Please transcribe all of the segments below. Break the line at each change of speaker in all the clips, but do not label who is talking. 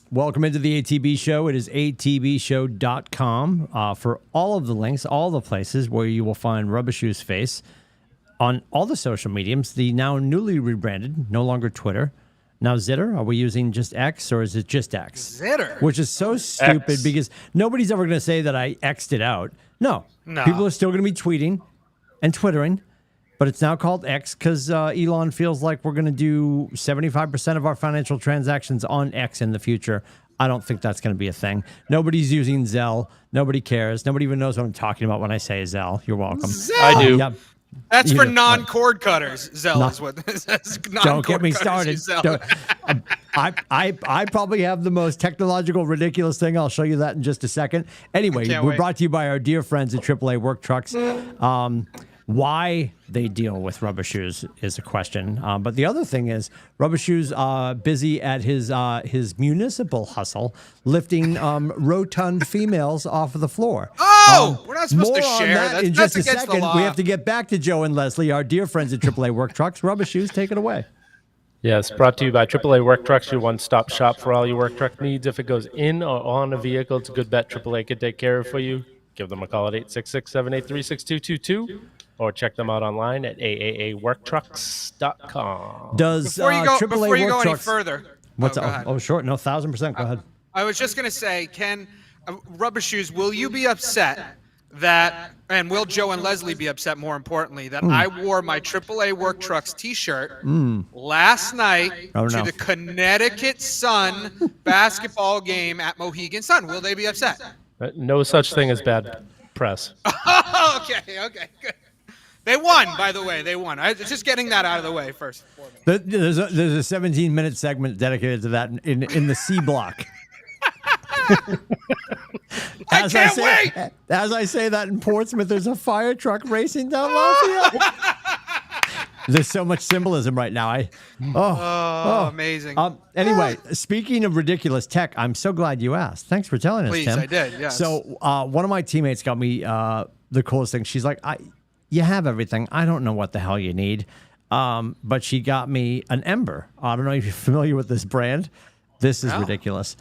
Welcome into the ATB Show. It is atbshow.com for all of the links, all the places where you will find Rubber Shoes Face on all the social mediums. The now newly rebranded, no longer Twitter. Now Zitter, are we using just X or is it just X?
Zitter.
Which is so stupid because nobody's ever going to say that I X'd it out. No. People are still going to be tweeting and twittering. But it's now called X because Elon feels like we're going to do 75% of our financial transactions on X in the future. I don't think that's going to be a thing. Nobody's using Zelle. Nobody cares. Nobody even knows what I'm talking about when I say Zelle. You're welcome.
Zelle?
I do.
Yep.
That's for non-cord cutters. Zelle is what this is.
Don't get me started. I probably have the most technological, ridiculous thing. I'll show you that in just a second. Anyway, we're brought to you by our dear friends at AAA Work Trucks. Why they deal with Rubber Shoes is a question. But the other thing is Rubber Shoes busy at his municipal hustle, lifting rotund females off of the floor.
Oh, we're not supposed
more
to share.
on that in
That's
just a
against the
second.
law.
We have to get back to Joe and Leslie, our dear friends at AAA Work Trucks. Rubber Shoes, take it away.
Yes, brought to you by AAA Work Trucks, your one-stop shop for all your work truck needs. If it goes in or on a vehicle, it's a good bet AAA could take care of for you. Give them a call at 866-783-6222 or check them out online at aaaworktrucks.com.
Does
Before you go,
AAA
before you
Work
go any
Trucks,
further.
what's
go ahead.
oh, short? No, 1,000%. Go ahead.
I was just going to say, Ken, Rubber Shoes, will you be upset that, and will Joe and Leslie be upset more importantly, that I wore my AAA Work Trucks t-shirt last night to the Connecticut Sun basketball game at Mohegan Sun? Will they be upset?
No such thing as bad press.
Okay, good. They won, by the way. They won. I was just getting that out of the way first.
There's a 17-minute segment dedicated to that in the C block.
I can't wait!
As I say that in Portsmouth, there's a fire truck racing down Lafayette. There's so much symbolism right now.
Amazing.
Anyway, speaking of ridiculous tech, I'm so glad you asked. Thanks for telling us,
Please,
Tim.
I did, yes.
So one of my teammates got me the coolest thing. She's like, you have everything. I don't know what the hell you need. But she got me an Ember. I don't know if you're familiar with this brand. This is ridiculous.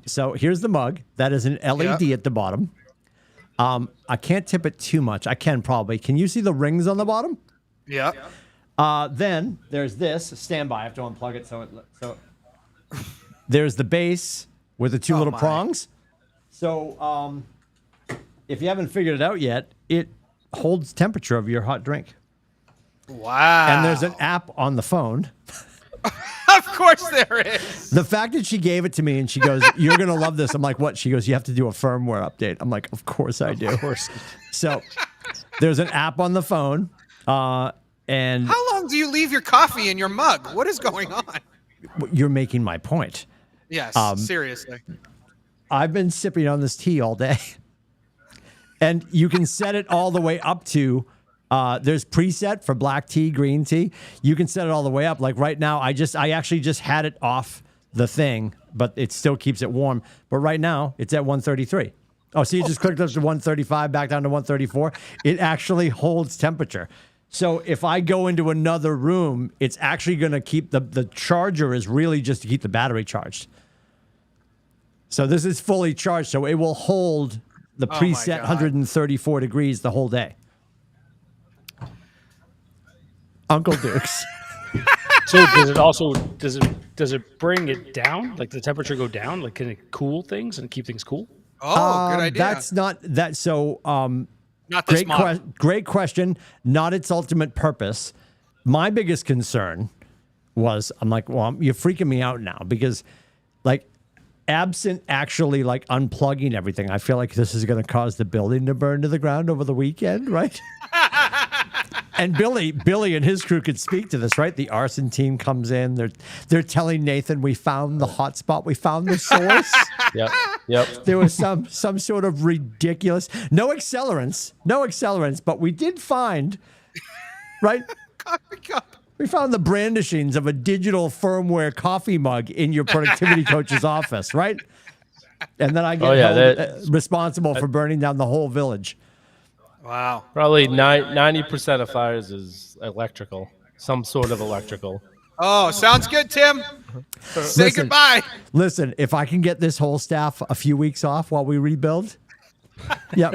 So here's the mug. That is an LED at the bottom. I can't tip it too much. I can probably. Can you see the rings on the bottom?
Yeah.
Then there's this. Stand by. I have to unplug it. So there's the base with the two little prongs. So if you haven't figured it out yet, it holds temperature of your hot drink.
Wow.
And there's an app on the phone.
Of course there is.
The fact that she gave it to me and she goes, "You're going to love this." I'm like, "What?" She goes, "You have to do a firmware update." I'm like, "Of course I do." Of course. So there's an app on the phone. And
how long do you leave your coffee in your mug? What is going on?
You're making my point.
Yes, seriously.
I've been sipping on this tea all day. And you can set it all the way up to there's preset for black tea, green tea. You can set it all the way up. Like right now, I actually just had it off the thing, but it still keeps it warm. But right now, it's at 133. Oh, so you just clicked up to 135, back down to 134. It actually holds temperature. So if I go into another room, it's actually going to keep the charger is really just to keep the battery charged. So this is fully charged, so it will hold the preset 134 degrees the whole day. Uncle Dukes.
So does it bring it down? Like the temperature go down? Like can it cool things and keep things cool?
Oh, good idea.
That's not that. So
not this model.
Great question. Not its ultimate purpose. My biggest concern was I'm like, well, you're freaking me out now because, like, absent actually like unplugging everything, I feel like this is going to cause the building to burn to the ground over the weekend, right? And Billy and his crew could speak to this, right? The arson team comes in. They're telling Nathan, we found the hot spot. We found the source.
Yep.
There was some sort of ridiculous, no accelerants, but we did find, right?
Coffee cup.
We found the brandishings of a digital firmware coffee mug in your productivity coach's office, right? And then I get held responsible for burning down the whole village.
Wow.
Probably 90% of fires is electrical, some sort of electrical.
Oh, sounds good, Tim. Say
Listen.
goodbye.
Listen, if I can get this whole staff a few weeks off while we rebuild, yep.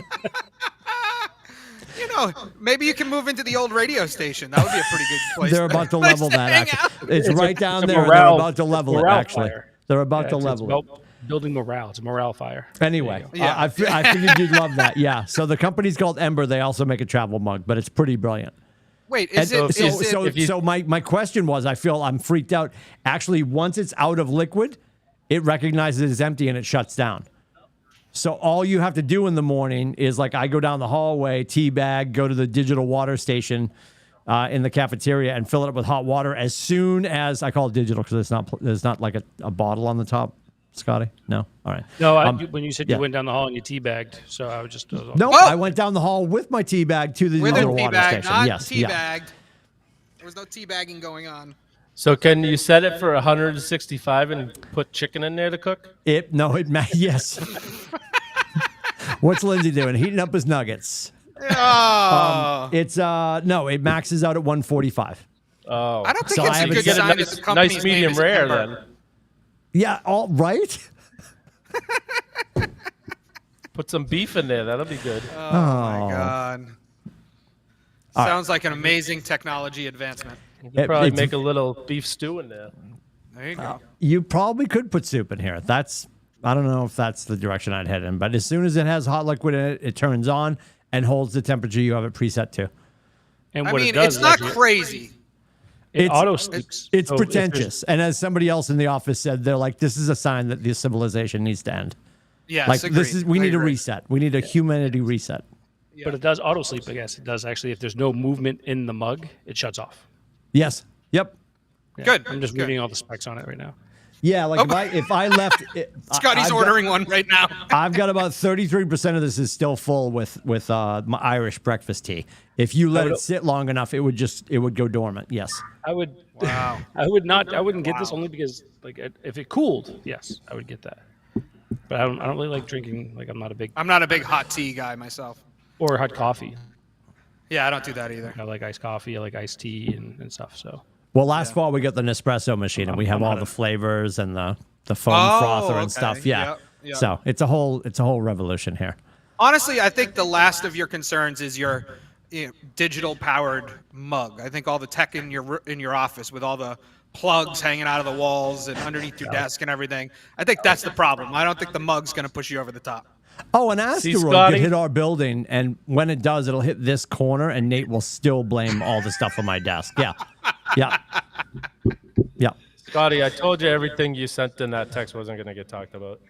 You know, maybe you can move into the old radio station. That would be a pretty good place.
They're about to level that.
hang
Actually. It's
It's
right
a-
down
it's a
there.
morale-
They're about to level it.
morale
Actually,
fire.
they're about to
It's
level it.
about building morale. It's a morale fire.
Anyway,
Yeah.
I figured you'd love that. Yeah. So the company's called Ember. They also make a travel mug, but it's pretty brilliant.
Wait,
And
is it?
so my question was, I feel I'm freaked out. Actually, once it's out of liquid, it recognizes it's empty and it shuts down. So all you have to do in the morning is like I go down the hallway, tea bag, go to the digital water station in the cafeteria and fill it up with hot water. As soon as I call it digital because there's not like a bottle on the top, Scotty. No, all right.
No, when you said
yeah.
you went down the hall and you teabagged, so I was just
No,
Oh!
I went down the hall with my tea bag to the
with a
digital
tea
water
bag,
station.
not
Yes,
tea
yeah.
bagged. There was no tea bagging going on.
So can you set it for 165 and put chicken in there to cook?
Yes. What's Lindsay doing? Heating up his nuggets.
Oh,
It maxes out at 145.
Oh,
I don't think
so
it's
I
a
haven't
good
get a
sign that the company's
nice
name
medium
is
rare
Ember.
then.
Yeah, all right.
Put some beef in there. That'll be good.
Oh my god. Sounds like an amazing technology advancement.
You could probably
it's-
make a little beef stew in there.
There you go.
You probably could put soup in here. I don't know if that's the direction I'd head in, but as soon as it has hot liquid in it, it turns on and holds the temperature you have it preset to.
And
I
what
mean,
it does
it's
is
not
actually-
crazy.
It
It's-
auto sleeps.
It's
So if there's-
pretentious. And as somebody else in the office said, they're like, this is a sign that this civilization needs to end.
Yes,
Like
agreed.
we
I
need a
agree.
reset. We need a humanity reset.
But it does auto sleep, I guess. It does actually. If there's no movement in the mug, it shuts off.
Yes. Yep.
Yeah.
Good,
I'm just
good.
reading all the specs on it right now.
Yeah, like if I left
Scotty's ordering one right now.
I've got about 33% of this is still full with my Irish breakfast tea. If you let it sit long enough, it would go dormant. Yes.
I would.
Wow.
I would not. I wouldn't get this only because like if it cooled, yes, I would get that. But I don't really like drinking. Like I'm not a big
hot tea guy myself.
or hot coffee.
Yeah, I don't do that either.
I like iced coffee. I like iced tea and stuff. So
Well, last fall we got the Nespresso machine and we have
I'm
all
not
the
a-
flavors and the foam
Oh,
frother and
okay.
stuff. Yeah.
Yep, yep.
So it's a whole revolution here.
Honestly, I think the last of your concerns is your digital powered mug. I think all the tech in your office with all the plugs hanging out of the walls and underneath your desk and everything. I think that's the problem. I don't think the mug's going to push you over the top.
Oh, an asteroid
Scotty?
could hit our building, and when it does, it'll hit this corner, and Nate will still blame all the stuff on my desk. Yeah. Yeah. Yeah.
Scotty, I told you everything you sent in that text wasn't going to get talked about.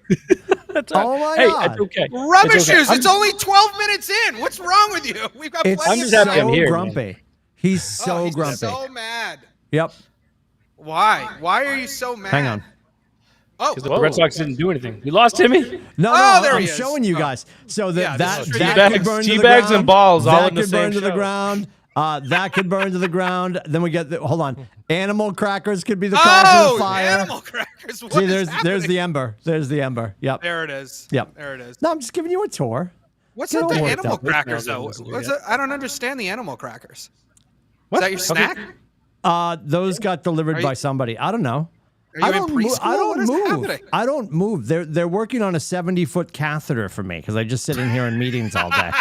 Oh my
hey,
God.
it's okay.
Rubber
It's okay.
shoes. It's only 12 minutes in. What's wrong with you? We've got
It's
plenty
I'm
of
just happy
time.
I'm here,
grumpy. He's so
he's
grumpy.
so mad.
Yep.
Why? Why are you so mad?
Hang on.
Oh,
The Red Sox didn't do anything. We lost Timmy.
No,
Oh, there
I'm
he is.
showing you
Oh.
guys. So that
Yeah, this
that
is true.
that
Teabags-
could burn to the
teabags and
ground.
balls all
that
in the
could burn
same
to the
show.
ground. That could burn to the ground. Then we get hold on. Animal crackers could be the cause of the fire.
animal crackers. What
See,
is
there's
happening?
the ember. There's the ember. Yep.
There it is.
Yep.
There it is.
No, I'm just giving you a tour.
What's
Get
with the
all worked
animal
up.
crackers, though?
What's that?
I don't understand the animal crackers.
What?
Is that your snack?
Those got delivered
Are
by
you-
somebody. I don't know.
Are you
I
in
don't move.
preschool?
I don't
What is
move.
happening?
I don't move. They're working on a 70-foot catheter for me because I just sit in here in meetings all day.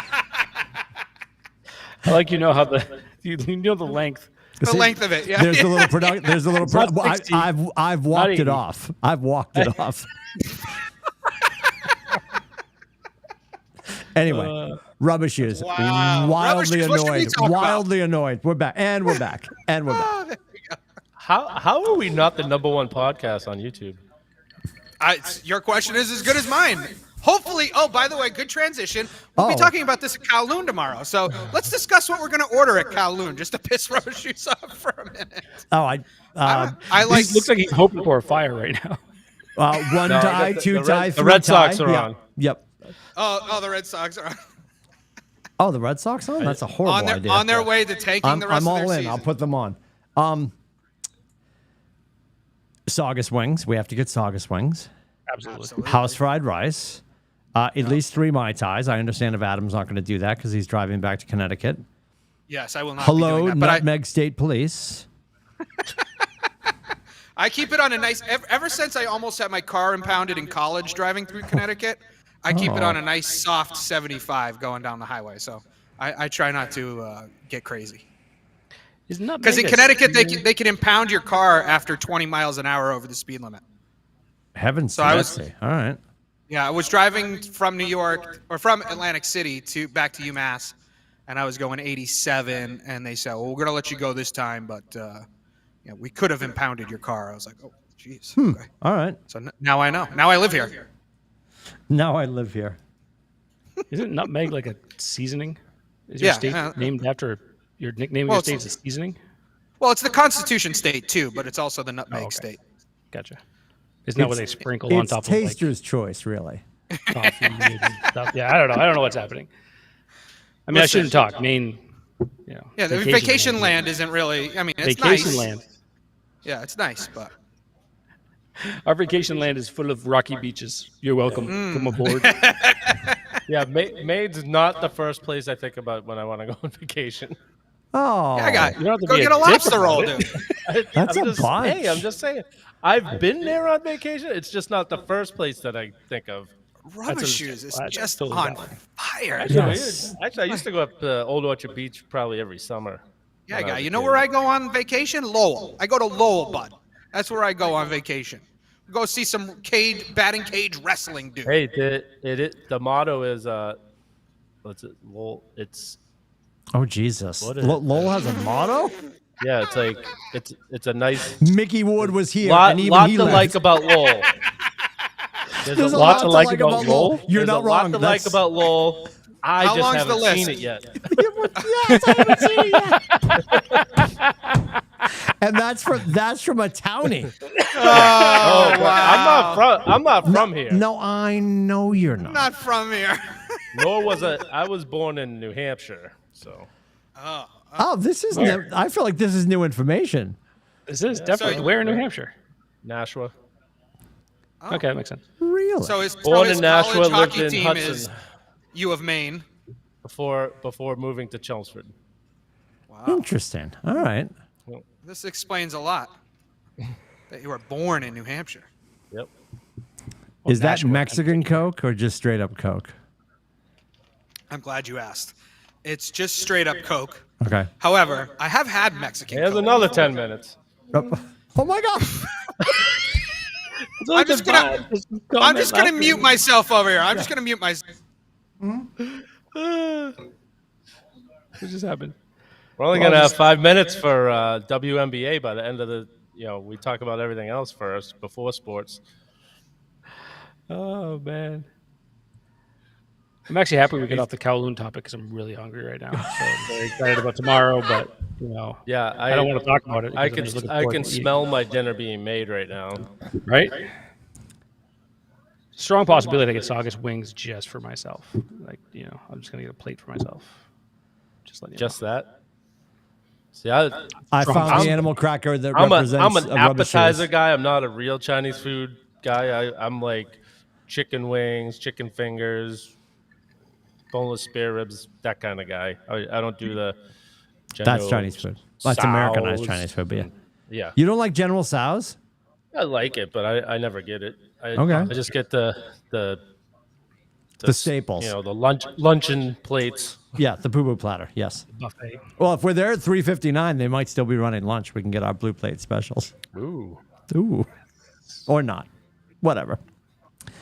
I like how you know the length.
The
See,
length of it. Yeah.
There's a little product. There's a little.
not
Pro-
60,
I've walked it
80.
off. I've walked it off. Anyway, rubber shoes.
Wow. Rubber
Wildly
shoes, what should we
annoyed.
talk about?
Wildly annoyed. We're back. And we're back. And we're back.
Oh, there we go.
How are we not the #1 podcast on YouTube?
Your question is as good as mine. Hopefully. Oh, by the way, good transition. We'll be
Oh.
talking about this at Kowloon tomorrow. So let's discuss what we're going to order at Kowloon, just to piss rubber shoes off for a minute.
Oh,
I like.
He looks like he's hoping for a fire right now.
one
No,
tie,
the-
two
the Red-
tie,
the
three
Red
tie.
Sox are
Yeah.
on.
Yep.
Oh, the Red Sox are
Oh, the Red Sox on? That's a horrible idea.
on their way to taking the rest
I'm
of
all
their
in.
season.
I'll put them on. Saugus wings. We have to get Saugus wings.
Absolutely.
House fried rice. At least 3 Mai Tais. I understand if Adam's not going to do that because he's driving back to Connecticut.
Yes, I will not. be
Hello,
doing that, but
Nutmeg State Police.
I keep it on a nice. Ever since I almost had my car impounded in college driving through Connecticut, I keep it on a nice soft 75 going down the highway. So I try not to get crazy. Because in Connecticut they can impound your car after 20 miles an hour over the speed limit.
Heavens,
So
all right.
Yeah, I was driving from New York or from Atlantic City back to UMass, and I was going 87, and they said, "Well, we're gonna let you go this time, but we could have impounded your car." I was like, "Oh, jeez." Okay.
All right.
So now I know. Now I live here.
Now I live here.
Isn't nutmeg like a seasoning? Is your state named after your nickname? Of your state is a seasoning.
Well, it's the Constitution state too, but it's also the nutmeg state.
Gotcha. Isn't that what they sprinkle on top of
taster's choice, really?
Coffee and stuff? Yeah, I don't know. I don't know what's happening. I mean, I shouldn't talk. Maine,
Yeah, the vacation land isn't really. I mean, it's
vacation
nice.
land.
Yeah, it's nice, but
Our vacation land is full of rocky beaches. You're welcome. Come aboard.
Yeah, Maine's not the first place I think about when I want to go on vacation.
Oh,
yeah,
You don't have to
go
be
get a
dick
lobster
about
roll,
it.
dude.
That's
I'm
a
just,
bunch.
Hey, I'm just saying. I've been there on vacation. It's just not the first place that I think of.
Rubber shoes is
that's
just
totally
on
valid.
fire.
Yes.
Actually, I used to go up to Old Orchard Beach probably every summer.
Yeah,
when I
guy.
was
You
a
know
kid.
where I go on vacation? Lowell. I go to Lowell, bud. That's where I go on vacation. Go see some batting cage wrestling, dude.
Hey, the motto is what's it? Lowell. It's
Oh, Jesus.
What is it?
Lowell has a motto?
yeah. It's like it's a nice
Mickey Wood was here.
lot
and even
lot
he
to
left.
like about Lowell.
There's a lot to like about Lowell. You're
There's
not
a lot
wrong.
to like about Lowell. I
How
just
long's the
haven't
list?
seen it yet.
Yes, I haven't seen it yet. And that's from a townie.
I'm not from here.
No, I know you're not.
Not from here.
Nor was I was born in New Hampshire, so
Oh, this is new. I feel like this is new information.
This is definitely. Where in New Hampshire?
Nashua.
Okay, that makes sense.
Really?
So his
Born in Nashua,
college
lived
hockey
in
team
Hudson.
is U of Maine.
Before moving to Chelmsford.
Interesting. All right.
This explains a lot. That you were born in New Hampshire.
Yep.
Is that
Nashua,
Mexican Coke or just straight up Coke?
I'm glad you asked. It's just straight up Coke.
Okay.
However, I have had Mexican
Here's
Coke.
another 10 minutes.
Oh my God.
I'm just gonna mute myself over here. I'm just gonna mute myself.
What just happened?
We're only gonna have 5 minutes for WNBA by the end of the. We talk about everything else first before sports.
Oh man. I'm actually happy we get off the Kowloon topic because I'm really hungry right now. So I'm very excited about tomorrow, but
Yeah,
I don't want to talk about it.
I
because I'm just looking
can
forward to eating.
smell my dinner being made right now.
Right? Strong possibility I get Saugus wings just for myself. I'm just gonna get a plate for myself. Just letting you
Just that. See, I
found the animal cracker that
I'm
represents
an
a rubber
appetizer
shoes.
guy. I'm not a real Chinese food guy. I'm like chicken wings, chicken fingers, boneless spare ribs, that kind of guy. I don't do the.
That's Chinese food. That's Americanized
sows.
Chinese food, but yeah.
Yeah,
You don't like General Tso's?
I like it, but I never get it.
Okay.
I just get the
staples.
the luncheon plates.
Yeah, the poo-poo platter. Yes.
buffet.
Well, if we're there at 3:59, they might still be running lunch. We can get our blue plate specials.
Ooh.
Ooh. Or not. Whatever.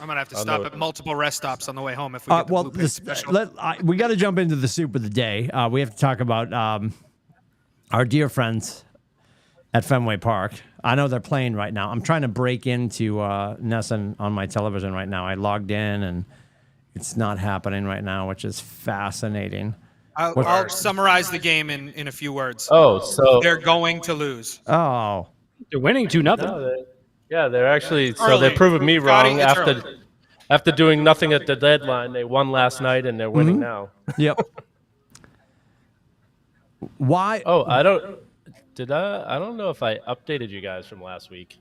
I'm gonna have to stop at multiple rest stops on the way home if we get the
Well,
Blue Plate special.
we got to jump into the soup of the day. We have to talk about our dear friends at Fenway Park. I know they're playing right now. I'm trying to break into Nesson on my television right now. I logged in and it's not happening right now, which is fascinating.
I'll summarize the game in a few words.
Oh, so
They're going to lose.
Oh,
They're winning 2-0.
they're actually so
Early.
they're proving me
Scotty,
wrong
it's early.
after doing nothing at the deadline. They won last night and they're winning now.
yep. Why?
Oh, I don't know if I updated you guys from last week.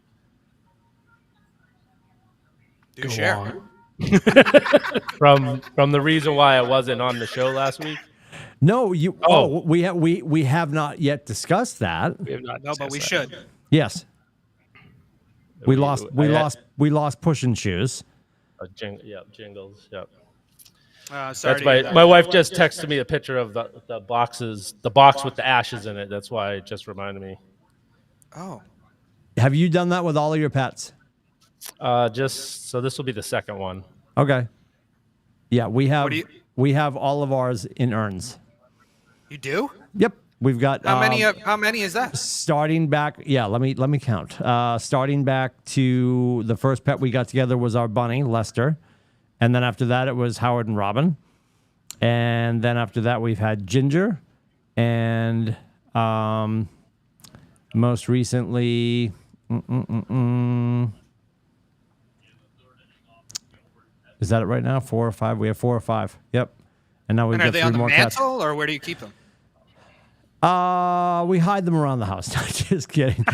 Do share.
From the reason why I wasn't on the show last week.
No, you. Oh, we have not yet discussed that.
We have not
No, but
discussed
we
that.
should.
Yes. We lost Push and Shoes.
Jingles. Yep.
Sorry
That's
to hear that.
my wife just texted me a picture of the boxes, the box with the ashes in it. That's why it just reminded me.
Oh.
Have you done that with all of your pets?
Just so this will be the second one.
Okay. Yeah, we have
do you-
we have all of ours in urns.
You do?
Yep, we've got
How many is that?
starting back. Yeah, let me count. Starting back to the first pet we got together was our bunny Lester, and then after that it was Howard and Robin, and then after that we've had Ginger, and most recently. Is that it right now? 4 or 5? We have 4 or 5. Yep. And now we've
And are
got
they
3
on the
more cats.
mantle, or where do you keep them?
We hide them around the house. No, just kidding.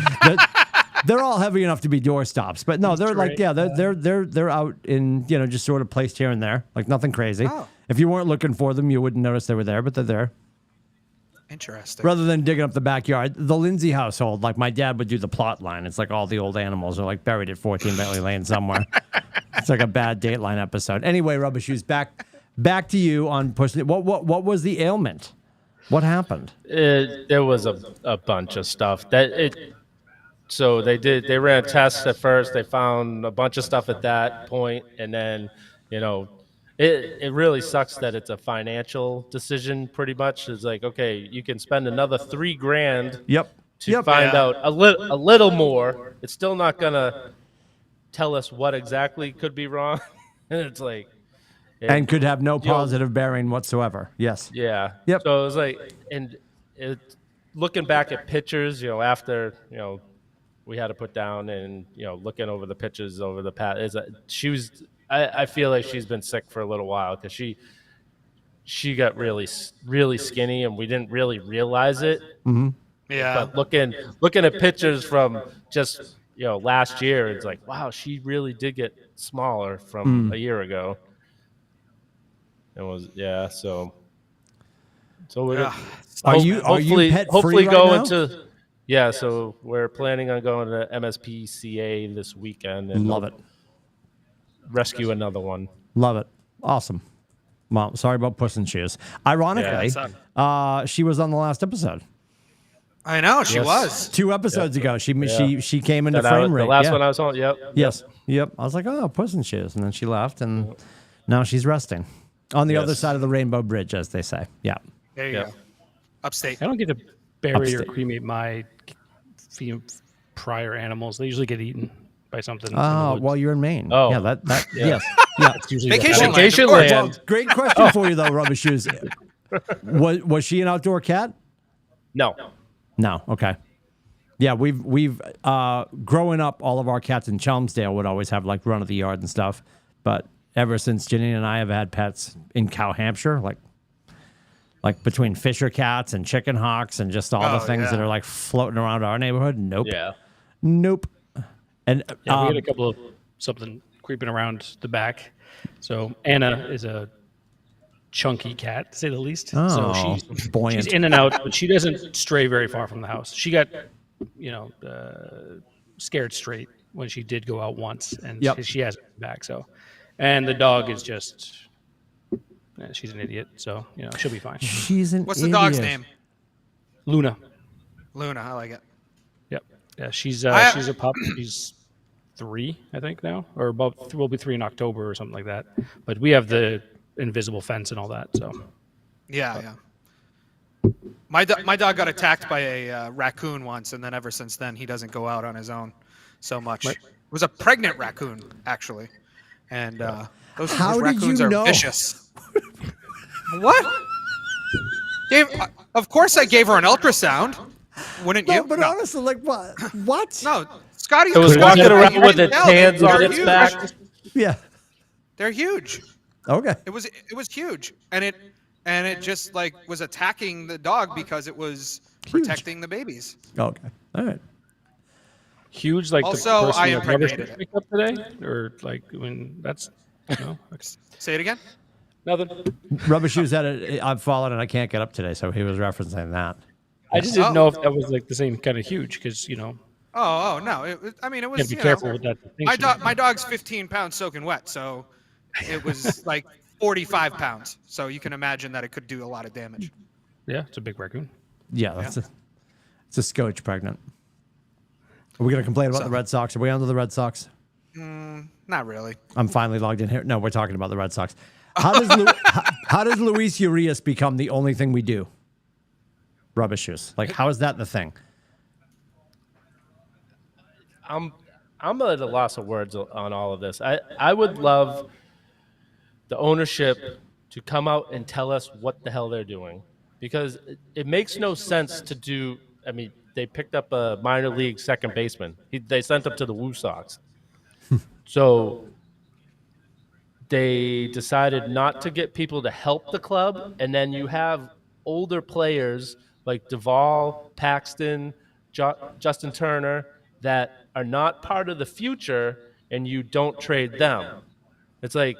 They're all heavy enough to be doorstops, but no, they're like they're out in just sort of placed here and there, like nothing crazy.
Oh.
If you weren't looking for them, you wouldn't notice they were there, but they're there.
Interesting.
Rather than digging up the backyard, the Lindsay household, like my dad would do the plot line. It's like all the old animals are like buried at 14 Bentley Lane somewhere. It's like a bad Dateline episode. Anyway, Rubber Shoes, back to you on pushing. What was the ailment? What happened?
There was a bunch of stuff so they ran tests at first. They found a bunch of stuff at that point, and then it really sucks that it's a financial decision. Pretty much, it's like, okay, you can spend another $3,000 to find out a little more. It's still not gonna tell us what exactly could be wrong. And it's like,
and could have no positive bearing whatsoever. Yes.
Yeah.
Yep.
So it was like, looking back at pictures, after we had to put down and looking over the pictures over the past, I feel like she's been sick for a little while because she got really skinny and we didn't really realize it.
Mm-hmm.
Yeah.
But looking at pictures from just last year, it's like, wow, she really did get smaller from a year ago. It was so we're
Are you pet free right
going
now?
so we're planning on going to MSPCA this weekend and
Love it.
rescue another one.
Love it. Awesome. Well, sorry about Puss in Shoes. Ironically, she was on the last episode.
I know she was
2 episodes ago. She came into frame rate.
The last one I was on. Yep.
Yes. Yep. I was like, oh, Puss in Shoes, and then she left, and now she's resting on the other side of the Rainbow Bridge, as they say. Yeah.
There you go. Upstate.
I don't get to bury or cremate my prior animals. They usually get eaten by something.
Oh, well, you're in Maine.
Oh.
Yeah, yes. Yeah.
It's usually
Vacation
Vacation
land.
land.
Well, great question for you, though, Rubber Shoes. Was she an outdoor cat?
No.
No. Okay. Yeah, we've growing up, all of our cats in Chelmsdale would always have like run of the yard and stuff. But ever since Janine and I have had pets in Cow Hampshire, like between Fisher cats and chicken hawks and just all the things that are like floating around our neighborhood. Nope.
Yeah.
Nope. And
we had a couple of something creeping around the back. So Anna is a chunky cat, to say the least. So she's
buoyant.
in and out, but she doesn't stray very far from the house. She got, scared straight when she did go out once, and she hasn't been back. So, and the dog is just, she's an idiot. So she'll be fine.
She's an
What's
idiot.
the dog's name?
Luna.
Luna. I like it.
Yep. Yeah, she's a pup. She's 3, I think now, or about will be 3 in October or something like that. But we have the invisible fence and all that. So
Yeah. My dog got attacked by a raccoon once, and then ever since then he doesn't go out on his own so much.
Right.
It was a pregnant raccoon actually, and those
How did
raccoons
you
are
know?
vicious. What? Of course, I gave her an ultrasound. Wouldn't you?
No, but honestly, like what? What?
No, Scotty.
It was walking around with its hands on its back.
Yeah.
They're huge.
Okay.
It was huge, and it just like was attacking the dog because it was protecting the babies.
Okay. All right.
huge, like
Also,
the person
I
that never
impregnated it.
picked up today, or like when that's
Say it again.
nothing.
Rubber Shoes had it. I've fallen and I can't get up today, so he was referencing that.
I just didn't know if that was like the same kind of huge because
No! I mean, it
You
was.
got to be careful with that distinction.
My dog's 15 pounds soaking wet, so it was like 45 pounds. So you can imagine that it could do a lot of damage.
Yeah, it's a big raccoon.
Yeah, it's a scotch pregnant. Are we going to complain about the Red Sox? Are we on to the Red Sox?
Not really.
I'm finally logged in here. No, we're talking about the Red Sox. How does Luis Urias become the only thing we do? Rubbish shoes. Like, how is that the thing?
I'm at a loss of words on all of this. I would love the ownership to come out and tell us what the hell they're doing, because it makes no sense to do. I mean, they picked up a minor league second baseman. They sent him to the Woo Sox. So they decided not to get people to help the club, and then you have older players like Duvall, Paxton, Justin Turner that are not part of the future, and you don't trade them. It's like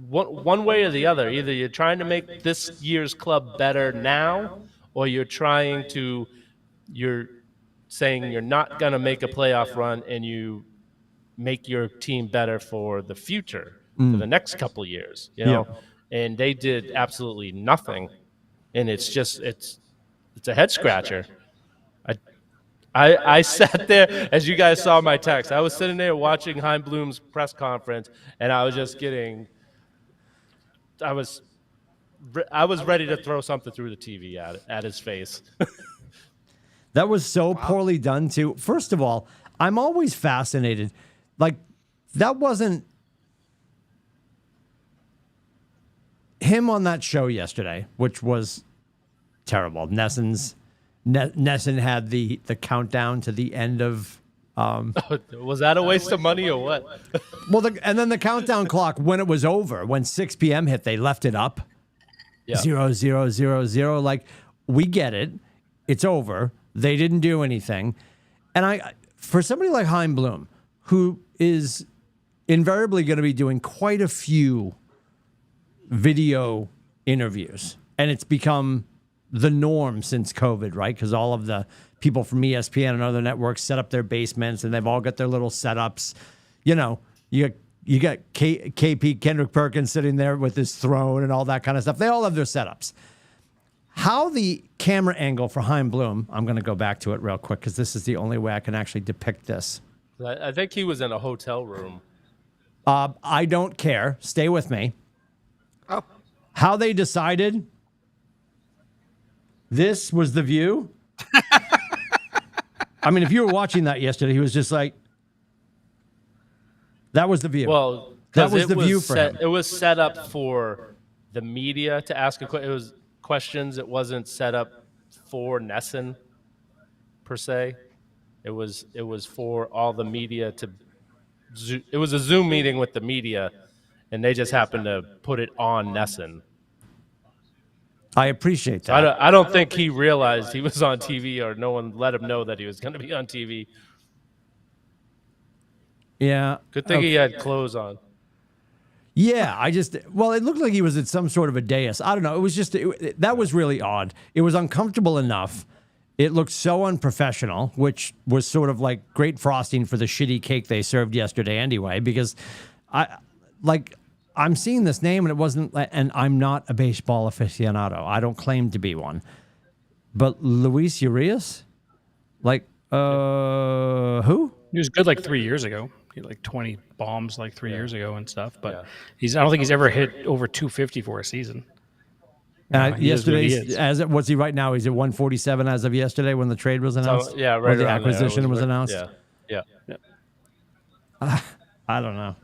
one way or the other. Either you're trying to make this year's club better now, or you're saying you're not going to make a playoff run and you make your team better for the future, for the next couple of years, you know? And they did absolutely nothing. And it's a head scratcher. I sat there, as you guys saw my text, I was sitting there watching Chaim Bloom's press conference, and I was just I was ready to throw something through the TV at his face.
That was so poorly done, too. First of all, I'm always fascinated. Like, that wasn't him on that show yesterday, which was terrible. Nesson had the countdown to the end of.
Was that a waste of money or what?
Well, and then the countdown clock, when it was over, when 6 p.m. hit, they left it up.
Yeah.
0, 0, 0, 0. Like, we get it. It's over. They didn't do anything. And for somebody like Chaim Bloom, who is invariably going to be doing quite a few video interviews, and it's become the norm since COVID, right? Because all of the people from ESPN and other networks set up their basements, and they've all got their little setups. You know, you got KP, Kendrick Perkins, sitting there with his throne and all that kind of stuff. They all have their setups. How the camera angle for Chaim Bloom, I'm going to go back to it real quick because this is the only way I can actually depict this.
I think he was in a hotel room.
I don't care. Stay with me.
Oh.
How they decided this was the view. I mean, if you were watching that yesterday, he was just like, that was the view.
Well,
that was the view for him.
It was set up for the media to ask it was questions. It wasn't set up for Nesson per se. It was for all the media to. It was a Zoom meeting with the media, and they just happened to put it on Nesson.
I appreciate that.
I don't think he realized he was on TV, or no one let him know that he was going to be on TV.
Yeah.
Good thing he had clothes on.
Yeah, it looked like he was at some sort of a dais. I don't know. It was just, that was really odd. It was uncomfortable enough. It looked so unprofessional, which was sort of like great frosting for the shitty cake they served yesterday anyway, because I'm seeing this name and it wasn't, and I'm not a baseball aficionado. I don't claim to be one. But Luis Urias? Who?
He was good like 3 years ago. He had like 20 bombs like 3 years ago and stuff. But I don't think he's ever hit over 250 for a season.
Yesterday's, what's he right now? He's at 147 as of yesterday when the trade was announced?
So, yeah, right.
Or the acquisition was announced?
Yeah.
I don't know.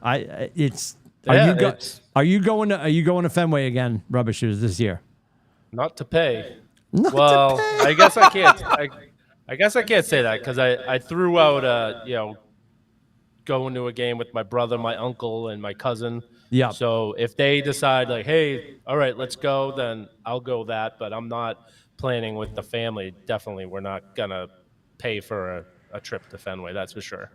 Are you going to Fenway again, Rubber Shoes, this year?
Not to pay.
Not
well,
to pay.
I guess I can't. I guess I can't say that because I threw out going to a game with my brother, my uncle, and my cousin.
Yeah.
So if they decide like, hey, all right, let's go, then I'll go that. But I'm not planning with the family. Definitely, we're not gonna pay for a trip to Fenway. That's for sure.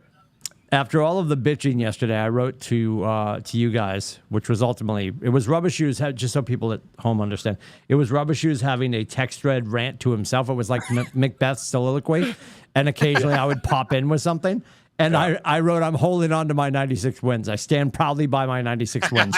After all of the bitching yesterday, I wrote to you guys, which was ultimately, it was Rubber Shoes, just so people at home understand, it was Rubber Shoes having a text thread rant to himself. It was like Macbeth's soliloquy. and occasionally I would pop in with something. And I wrote, I'm holding on to my 96 wins. I stand proudly by my 96 wins.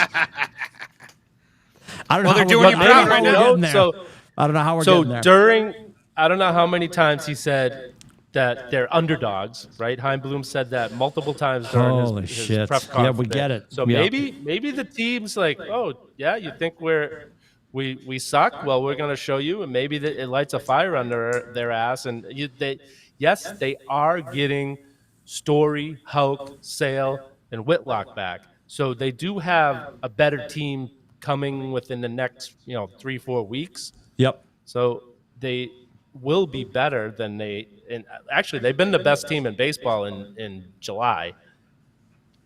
I don't know.
They're doing you proud right now.
So
I don't know how we're getting there.
I don't know how many times he said that they're underdogs, right? Hein Bloom said that multiple times during his press conference.
Yeah, we get it.
So maybe the team's like, oh yeah, you think we suck? Well, we're going to show you, and maybe it lights a fire under their ass. And they are getting Story, Houck, Sale, and Whitlock back. So they do have a better team coming within the next 3-4 weeks.
Yep.
So they will be better than and actually they've been the best team in baseball in July.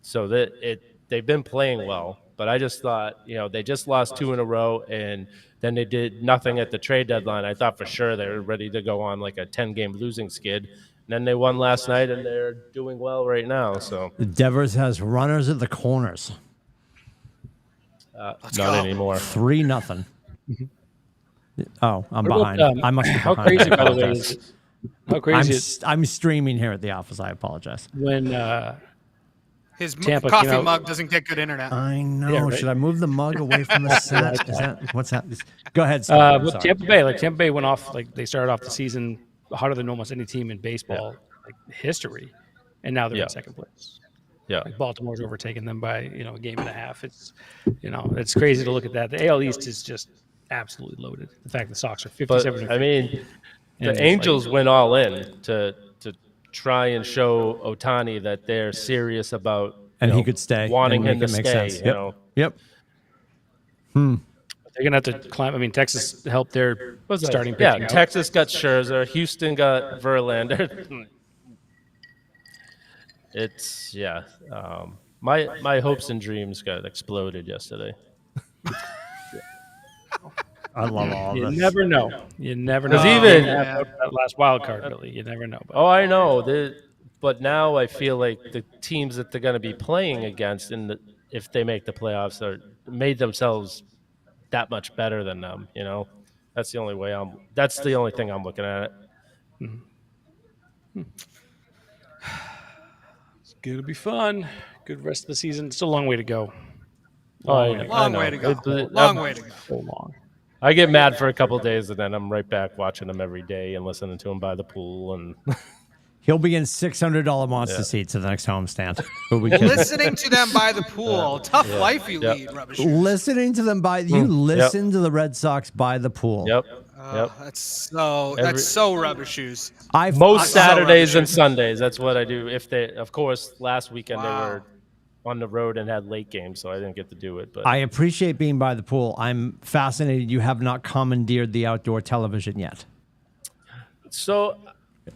So they've been playing well, but I just thought, they just lost 2 in a row and then they did nothing at the trade deadline. I thought for sure they were ready to go on like a 10-game losing skid. And then they won last night and they're doing well right now. So
Devers has runners at the corners.
Not anymore.
3-0. Oh, I'm behind. I must be
how
behind.
crazy, by the way, is how crazy
I'm streaming here at the office. I apologize.
when
His
Tampa
coffee
came out-
mug doesn't get good internet.
I know.
Yeah, right.
Should I move the mug away from the set? What's that? Go ahead. Scott. I'm
with
sorry.
Tampa Bay went off, like they started off the season hotter than almost any team in baseball history, and now they're in second place.
Yeah.
Like Baltimore's overtaken them by a game and a half. It's it's crazy to look at that. The AL East is just absolutely loaded. The fact the Sox are 57.
But I mean,
And
the Angels went all in to try and show Ohtani that they're serious about
he could stay.
wanting
and
him to
make it
stay.
make sense.
Yep.
they're gonna have to climb. I mean, Texas helped their starting pitching.
Yeah,
out.
Texas got Scherzer, Houston got Verlander. It's my hopes and dreams got exploded yesterday.
I love all
You
this.
never know. You never know.
'Cause even-
that last wild card, really, you never know. But
Oh, I know. But now I feel like the teams that they're going to be playing against, if they make the playoffs, are made themselves that much better than them. That's the only way That's the only thing I'm looking at.
it's gonna be fun. Good rest of the season. It's a long way to go.
Long way to go. Long way to go.
So long.
I get mad for a couple days, and then I'm right back watching them every day and listening to them by the pool. And
He'll be in $600 monster seats at the next homestand. Who we kidding?
Listening to them by the pool. Tough life you lead, Rubbish.
Listening to them listen to the Red Sox by the pool.
yep.
That's so Rubbish Shoes.
Most Saturdays
so
and Sundays, that's what I do. Of course, last weekend they were on the road and had late games, so I didn't get to do it. But
I appreciate being by the pool. I'm fascinated you have not commandeered the outdoor television yet.
so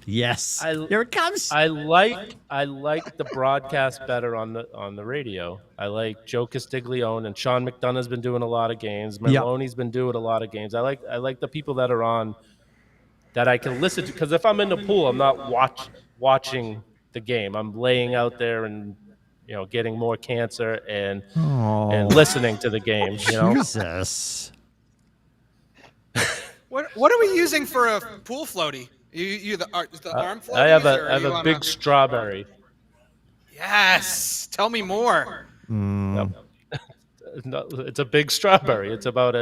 Yes. Here it comes.
I like the broadcast better on the radio. I like Joe Castiglione and Sean McDonough's been doing a lot of games. Maloney's been doing a lot of games. I like the people that are on that I can listen to, because if I'm in the pool, I'm not watching the game. I'm laying out there and getting more cancer and listening to the game.
Jesus.
What are we using for a pool floaty? The arm floaty?
I have a big strawberry.
Yes. Tell me more.
No, it's a big strawberry. It's about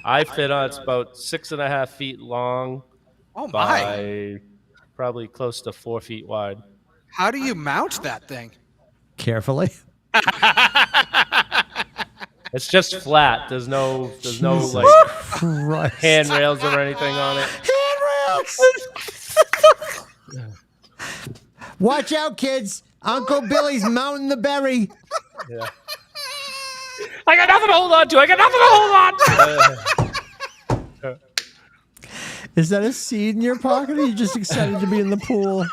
I fit on. It's about 6.5 feet long.
Oh my!
By probably close to 4 feet wide.
How do you mount that thing?
Carefully.
It's just flat. There's no like
Christ.
handrails or anything on it.
Watch out, kids. Uncle Billy's mounting the berry.
Yeah.
I got nothing to hold on to.
Is that a seed in your pocket, or are you just excited to be in the pool?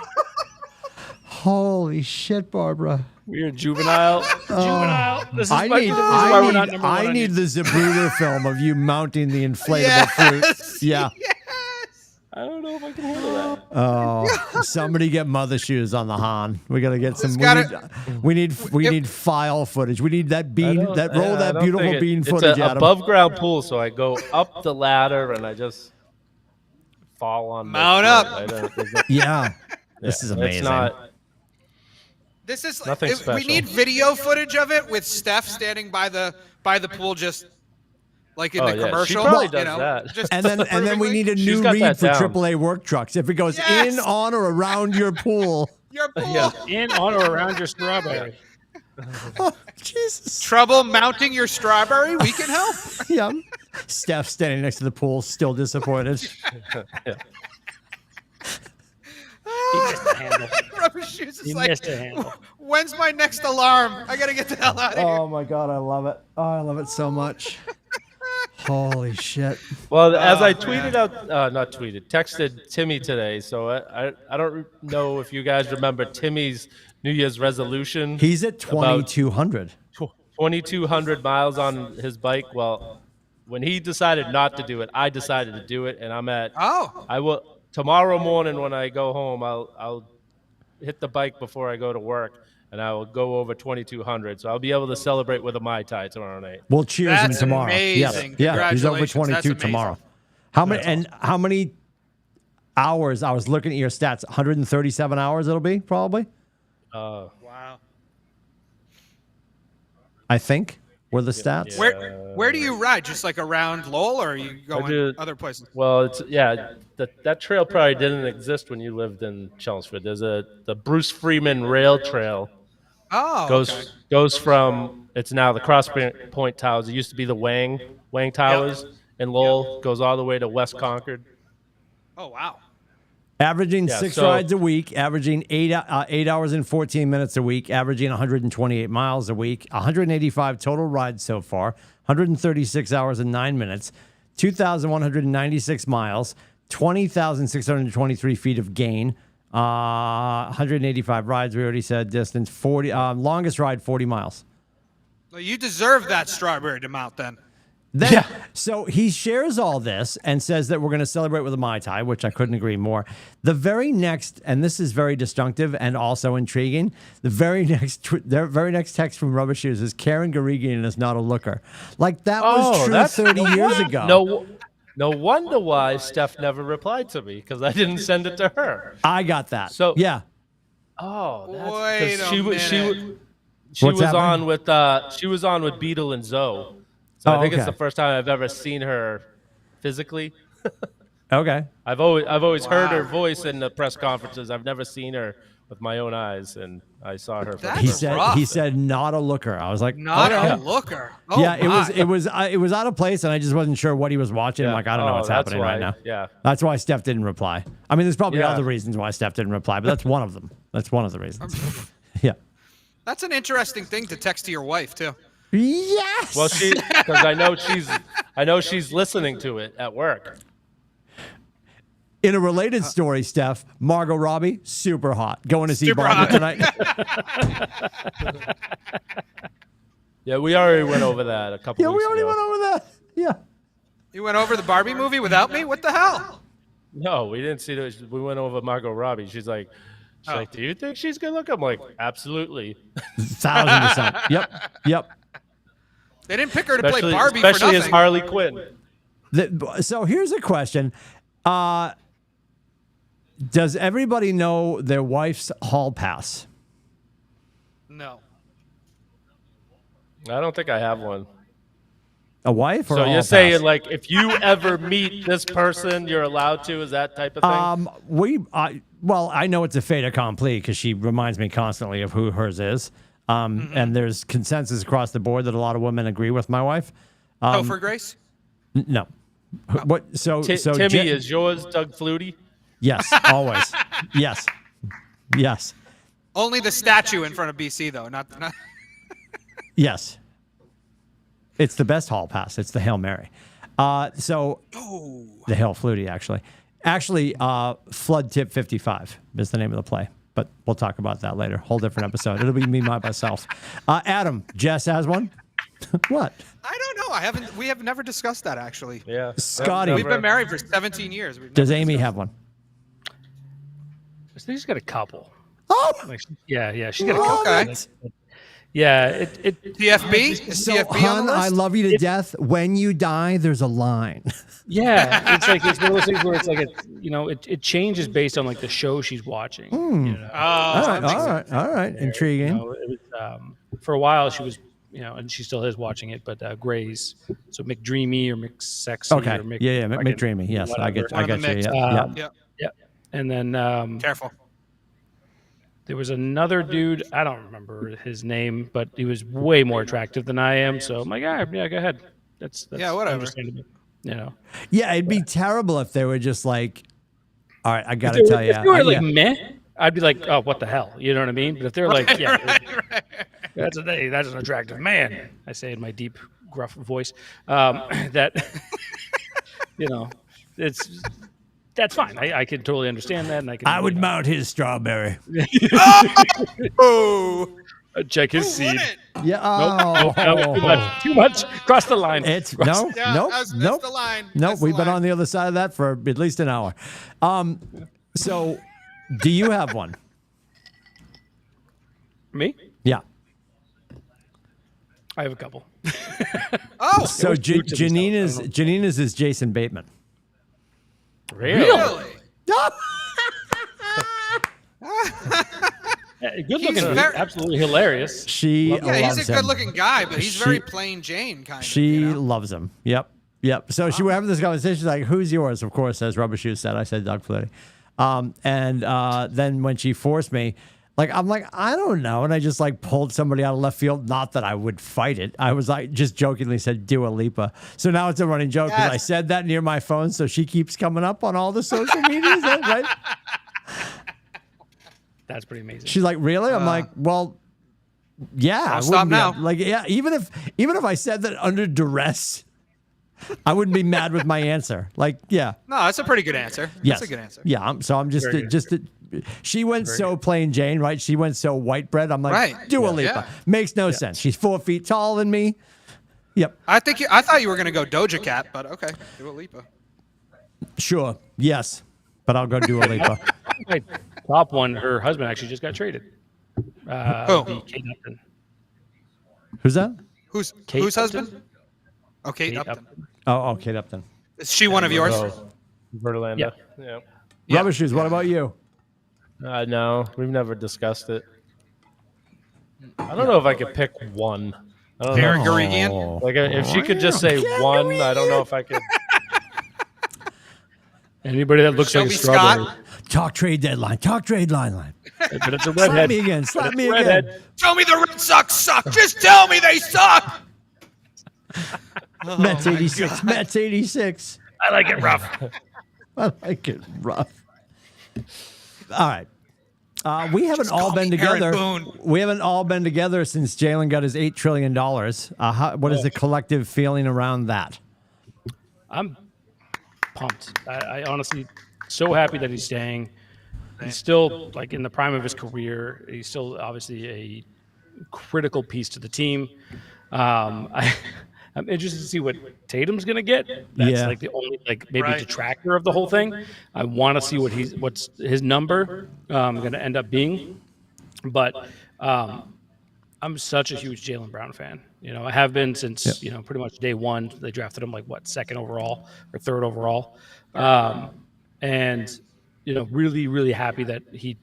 Holy shit, Barbara.
We're juvenile. Juvenile. This is
I
why we're not number one on
need
YouTube.
the Zapruder film of you mounting the inflatable fruit. Yeah.
I don't know if I can handle that.
Oh, somebody get mother shoes on the Han. We gotta get some. We need file footage. We need that bean. Roll that beautiful bean footage.
It's an above ground pool, so I go up the ladder and I just fall on.
Mount
the
up.
field. I don't- there's no-
Yeah. This is amazing.
It's not.
This is
Nothing
we
special.
need video footage of it with Steph standing by the pool, just like in
Oh,
the
yeah. She
commercial.
probably
you
does
know,
that.
just
And then we
perfectly.
need a
She's
new
got
read
that
for
down.
AAA work trucks. If it goes
Yes!
in, on, or around your pool.
Your pool.
Yeah.
In, on, or around your strawberry.
Oh, Jesus.
Trouble mounting your strawberry? We can help.
Yeah. Steph standing next to the pool, still disappointed.
He missed the handle.
Rubber shoes is
He
like,
missed a handle.
when's my next alarm? I gotta get the hell out of here.
Oh my God, I love it. Oh, I love it so much. Holy shit.
Well, as I
man.
tweeted out, not tweeted, texted Timmy today. So I don't know if you guys remember Timmy's New Year's resolution.
He's at 2,200.
2,200 miles on his bike. Well, when he decided not to do it, I decided to do it, and I'm at.
Oh,
I will tomorrow morning when I go home. I'll hit the bike before I go to work, and I will go over 2,200. So I'll be able to celebrate with a Mai Tai tomorrow night.
We'll cheers him
That's
tomorrow.
amazing.
Yeah, he's over
Congratulations.
22
That's amazing.
tomorrow. How many hours? I was looking at your stats. 137 hours it'll be probably.
wow.
I think were the stats.
Where do you ride? Just like around Lowell, or are you going
do-
other places?
Well, that trail probably didn't exist when you lived in Chelmsford. There's the Bruce Freeman Rail Trail.
Oh, okay.
Goes from, it's now the Cross Point Towers. It used to be the Wang Towers in Lowell. Goes all the way to West Concord.
Oh, wow.
Averaging
Yeah,
6
so-
rides a week, averaging 8 hours and 14 minutes a week, averaging 128 miles a week, 185 total rides so far, 136 hours and 9 minutes, 2,196 miles, 20,623 feet of gain, 185 rides. We already said distance 40. Longest ride 40 miles.
Well, you deserve that strawberry to mount then.
Then, so he shares all this and says that we're going to celebrate with a Mai Tai, which I couldn't agree more. The very next, and this is very disjunctive and also intriguing, the very next text from Rubber Shoes is Karen Garrigian is not a looker. Like that was true 30 years ago.
No wonder why Steph never replied to me, because I didn't send it to her.
I got that.
So-
yeah.
Oh, that's
Wait
'cause
a minute.
she
What's
was
happening?
on with Beetle and Zoe. So
Oh,
I think
okay.
it's the first time I've ever seen her physically.
Okay.
I've always heard her voice in the press conferences. I've never seen her with my own eyes, and I saw her.
That's
He
rough.
said not a looker. I was like,
Not
okay.
a looker. Oh,
Yeah,
my.
it was out of place, and I just wasn't sure what he was watching. I'm like, I don't know what's
that's
happening
why,
right now.
Yeah.
That's why Steph didn't reply. I mean, there's probably
Yeah.
other reasons why Steph didn't reply, but that's one of them. That's one of the reasons. Yeah.
That's an interesting thing to text to your wife too.
Yes.
Well, because I know she's listening to it at work.
In a related story, Steph, Margot Robbie, super hot. Going to see
Super
Barbie
hot.
tonight.
Yeah, we already went over that a couple
Yeah,
weeks
we already
ago.
went over that. Yeah.
You went over the Barbie movie without me? What the hell?
No, we didn't see it. We went over Margot Robbie. She's like, do you think she's good looking? I'm like, absolutely.
1,000%. Yep.
They didn't pick her to play
Especially,
Barbie for
especially
nothing.
as Harley Quinn.
So here's a question. Does everybody know their wife's hall pass?
No.
I don't think I have one.
A wife or a
So
hall
you're saying
pass?
like if you ever meet this person, you're allowed to? Is that type of thing?
I know it's a fait accompli because she reminds me constantly of who hers is. And there's consensus across the board that a lot of women agree with my wife.
Topher Grace?
No. What? So
Timmy, is yours Doug Flutie?
Yes, always. Yes.
Only the statue in front of BC though, not
Yes. It's the best hall pass. It's the Hail Mary. The Hail Flutie, actually. Actually, Flood Tip 55 is the name of the play. But we'll talk about that later. Whole different episode. It'll be me by myself. Adam, Jess has one? What?
I don't know. We have never discussed that actually.
Yeah.
Scotty.
We've been married for 17 years.
Does Amy have one?
I think she's got a couple.
Oh!
Like, yeah, she's got a couple.
Okay.
Like, Yeah, it
TFB? Is
So,
TFB on
hon,
the
I
list?
love you to death. When you die, there's a line.
Yeah, it's like it's one of those things where it's like it changes based on like the show she's watching. You know,
All right,
That makes
all
sense.
right, all right. Intriguing.
You know, it was, for a while she was, and she still is watching it, but Grey's, so McDreamy or McSexy
Okay.
or Mc,
Yeah,
fucking
McDreamy. Yes, I
whatever.
get, I
One of
get
the
you.
mix.
Yeah,
Yeah.
Yeah, and then
Careful.
there was another dude. I don't remember his name, but he was way more attractive than I am. So I'm like, yeah, go ahead. That's
Yeah, whatever.
understandable. You know,
yeah. It'd be terrible if they were just like, all right, I got to
if they
tell
were,
you.
if they were like
yeah.
meh, I'd be like, oh, what the hell? You know what I mean? But if they're like, yeah, that's an attractive man. I say in my deep, gruff voice. That that's fine. I can totally understand that, and I can.
I would mount his strawberry.
Oh,
check his seed.
wouldn't?
Yeah.
Nope,
Oh.
too much. Cross the line.
It's
Cross-
no,
Yeah,
nope,
that's
nope,
the line.
nope.
That's the
We've been
line.
on the other side of that for at least an hour. So, do you have one?
Me?
Yeah.
I have a couple.
Oh,
So
was roots and stuff.
Janina's is Jason Bateman.
really?
Good looking, dude.
very-
Absolutely hilarious.
She
Yeah,
loves
he's a
him.
good-looking guy, but he's
She-
very plain Jane kind of.
She
You know?
loves him. Yep. Yep. So she were having this conversation. She's like, "Who's yours?" Of course, as Rubber Shoes said. I said Doug Flutie. And then when she forced me, I'm like, I don't know. And I just pulled somebody out of left field. Not that I would fight it. I was just jokingly said Dua Lipa. So now it's a running joke because I
Yes.
said that near my phone. So she keeps coming up on all the social medias, right?
That's pretty amazing.
She's like, really? I'm like, well, yeah. I
I'll stop
wouldn't be-
now.
yeah, even if I said that under duress, I wouldn't be mad with my answer. Yeah.
No, that's a pretty good answer.
Yes.
That's a good answer.
Yeah. I'm just
Very good.
she went so plain Jane, right? She went so white bread. I'm like,
Right.
Dua
Yeah.
Lipa.
Yeah.
Makes no sense. She's 4 feet taller than me. Yep.
I thought you were gonna go Doja Cat, but okay, Dua Lipa.
Sure. Yes. But I'll go Dua Lipa.
My top one, her husband actually just got traded.
Who?
The Kate Upton.
Who's that?
Who's
Kate
husband?
Upton?
Oh, Kate
Kate
Upton.
Upton.
Oh, Kate Upton.
Is she one of yours?
Oh, Verlander. Yeah.
Yeah.
Rubber Shoes, what about you?
No, we've never discussed it. I don't know if I could pick one. I don't
Vera
know.
Garigian?
Like if she could just say one, I don't know if I could.
Anybody that looks
Shelby
like a strawberry.
Scott?
Talk trade deadline. Talk trade line.
But it's a
Slap
redhead.
me again. Slap me again.
Redhead.
Tell me the Red Sox suck. Just tell me they suck.
Mets
my
86.
God.
Mets 86.
I like it rough.
I like it rough. All right. We haven't all
call
been
me Aaron
together.
Boone.
We haven't all been together since Jalen got his $8 trillion. What is the collective feeling around that?
I'm pumped. I honestly so happy that he's staying. He's still in the prime of his career. He's still obviously a critical piece to the team. I'm interested to see what Tatum's going to get. That's
Yeah.
the only maybe
Right.
detractor of the whole thing. I want to see what's his number going to end up being. But I'm such a huge Jaylen Brown fan. I have been since pretty much day one. They drafted him second overall or third overall, and really really happy that he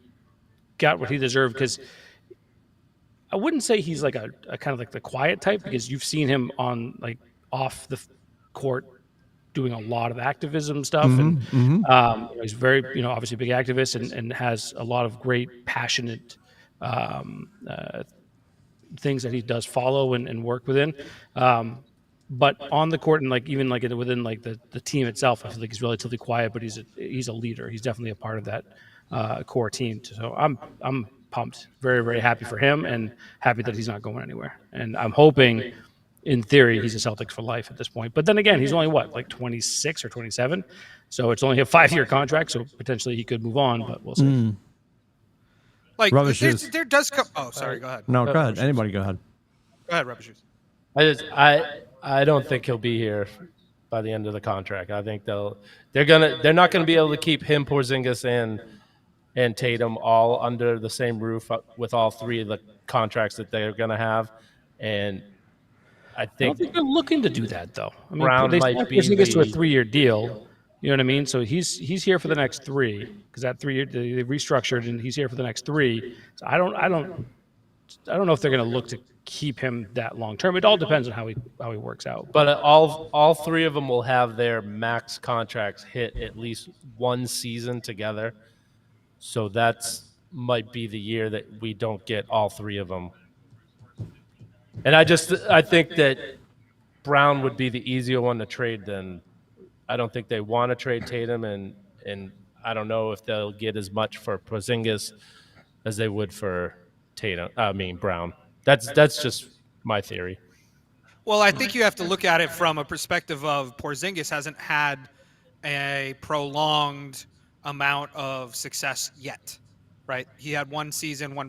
got what he deserved because. I wouldn't say he's a kind of the quiet type because you've seen him on off the court doing a lot of activism stuff and he's very obviously a big activist and has a lot of great passionate things that he does follow and work within. But on the court and even within the team itself, I feel like he's relatively quiet, but he's a leader. He's definitely a part of that core team. So I'm pumped, very, very happy for him and happy that he's not going anywhere. And I'm hoping, in theory, he's a Celtics for life at this point. But then again, he's only 26 or 27. So it's only a 5-year contract. So potentially he could move on, but we'll see.
Rubber Shoes.
There does come. Oh, sorry. Go ahead.
No, go ahead. Anybody go ahead.
Go ahead, Rubber Shoes.
I don't think he'll be here by the end of the contract. I think they're not going to be able to keep him, Porzingis, and and Tatum all under the same roof with all three of the contracts that they're going to have. And I
I don't
think
think they're looking to do that though. I mean,
Brown
they
might
signed
be
Porzingis to a
the
3-year deal. You know what I mean? So he's here for the next 3 because that 3 year they restructured and he's here for the next 3. So I don't know if they're going to look to keep him that long term. It all depends on how he works out.
but all three of them will have their max contracts hit at least one season together. So that's might be the year that we don't get all three of them. And I think that Brown would be the easier one to trade than I don't think they want to trade Tatum and I don't know if they'll get as much for Porzingis as they would for Brown. That's just my theory.
Well, I think you have to look at it from a perspective of Porzingis hasn't had a prolonged amount of success yet, right? He had one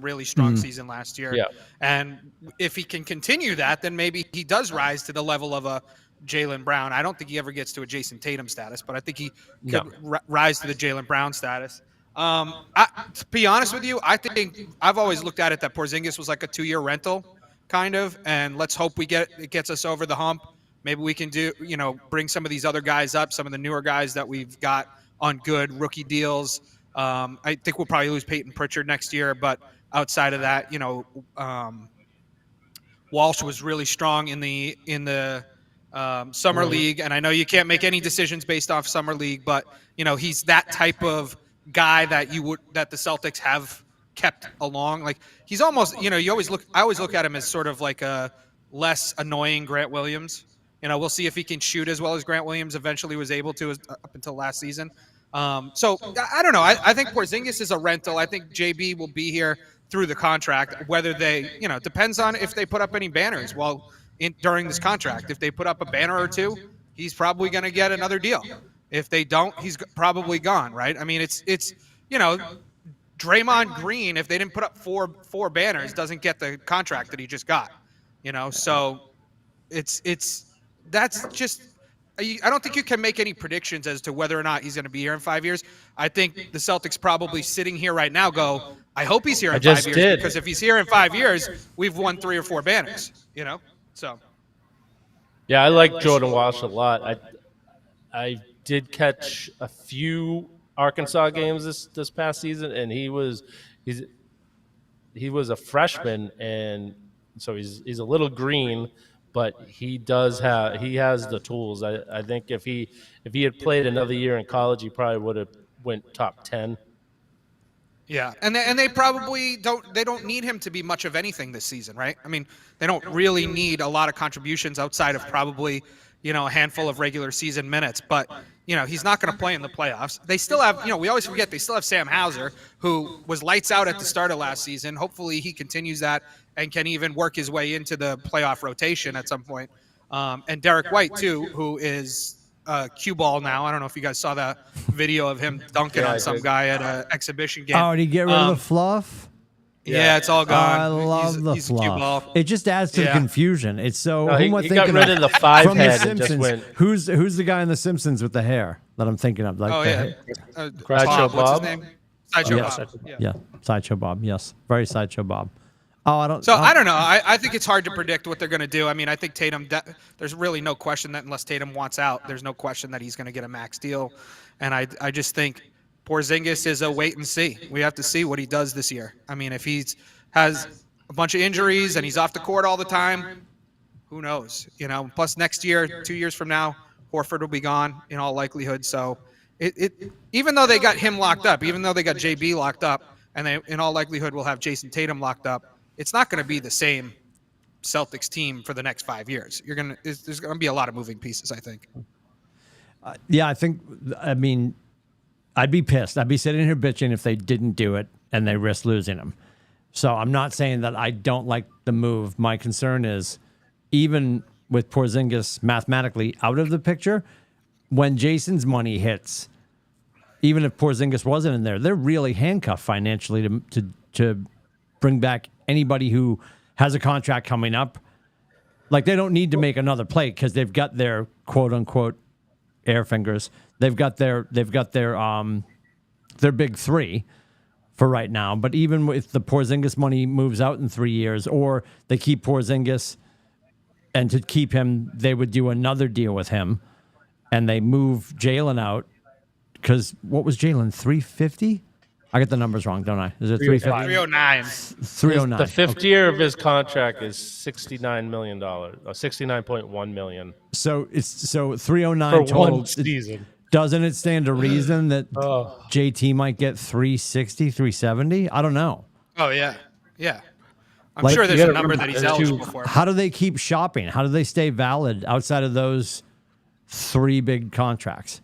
really strong season last year.
Yeah.
And if he can continue that, then maybe he does rise to the level of a Jaylen Brown. I don't think he ever gets to a Jason Tatum status, but I think he could rise to the Jaylen Brown status. To be honest with you, I think I've always looked at it that Porzingis was like a 2-year rental kind of, and let's hope it gets us over the hump. Maybe we can bring some of these other guys up, some of the newer guys that we've got on good rookie deals. I think we'll probably lose Peyton Pritchard next year, but outside of that, Walsh was really strong in the summer league, and I know you can't make any decisions based off summer league, but he's that type of guy that the Celtics have kept along. Like he's almost, I always look at him as sort of like a less annoying Grant Williams. We'll see if he can shoot as well as Grant Williams eventually was able to up until last season. So I don't know. I think Porzingis is a rental. I think JB will be here through the contract. Whether they, depends on if they put up any banners during this contract. If they put up a banner or two, he's probably going to get another deal. If they don't, he's probably gone. Right? I mean, it's Draymond Green. If they didn't put up four banners, doesn't get the contract that he just got. So that's just. I don't think you can make any predictions as to whether or not he's going to be here in 5 years. I think the Celtics probably sitting here right now go, I hope he's here in 5 years because if he's here in 5 years, we've won 3 or 4 banners, So.
Yeah, I like Jordan Walsh a lot. I did catch a few Arkansas games this past season, and he was a freshman, and so he's a little green. But he has the tools. I think if he had played another year in college, he probably would have went top 10.
Yeah, and they probably don't need him to be much of anything this season, right? I mean, they don't really need a lot of contributions outside of probably a handful of regular season minutes. But he's not going to play in the playoffs. They still have we always forget they still have Sam Hauser, who was lights out at the start of last season. Hopefully he continues that and can even work his way into the playoff rotation at some point. And Derek White too, who is cue ball now. I don't know if you guys saw that video of him dunking on some guy at an exhibition game.
Oh, did he get rid of the fluff?
Yeah, it's all gone.
I love the
he's a cue ball.
fluff. It just adds to the confusion. It's so.
No,
who am I
he
thinking
got rid of the 5
from
head
The
and just
Simpsons?
went.
Who's the guy in The Simpsons with the hair that I'm thinking of? Like
Sideshow
What's his
Bob?
name? Sideshow
Yes.
Bob.
Yeah, Sideshow Bob. Yes, very Sideshow Bob. Oh, I don't.
So I don't know. I think it's hard to predict what they're going to do. I mean, I think Tatum. There's really no question that unless Tatum wants out, there's no question that he's going to get a max deal. And I just think Porzingis is a wait and see. We have to see what he does this year. I mean, if he has a bunch of injuries and he's off the court all the time, who knows? Plus next year, 2 years from now, Horford will be gone in all likelihood. So even though they got him locked up, even though they got JB locked up, and they in all likelihood will have Jason Tatum locked up, it's not going to be the same Celtics team for the next 5 years. There's going to be a lot of moving pieces, I think.
Yeah, I mean, I'd be pissed. I'd be sitting here bitching if they didn't do it and they risked losing him. So I'm not saying that I don't like the move. My concern is even with Porzingis mathematically out of the picture, when Jason's money hits, even if Porzingis wasn't in there, they're really handcuffed financially to bring back anybody who has a contract coming up. Like they don't need to make another play because they've got their quote unquote air fingers. They've got their big three. for right now. But even if the Porzingis money moves out in 3 years, or they keep Porzingis, and to keep him, they would do another deal with him, and they move Jalen out because what was Jalen, 350? I get the numbers wrong, don't I? Is it 350?
309.
309.
The fifth year of his contract is $69 million, or $69.1 million
So it's 309
for
total.
one season.
Doesn't it stand to reason that
Oh.
JT might get 360, 370? I don't know.
Oh yeah, yeah. I'm
Like,
sure there's
you
a
gotta
number
remember,
that he's
there's
eligible
two-
for.
How do they keep shopping? How do they stay valid outside of those 3 big contracts?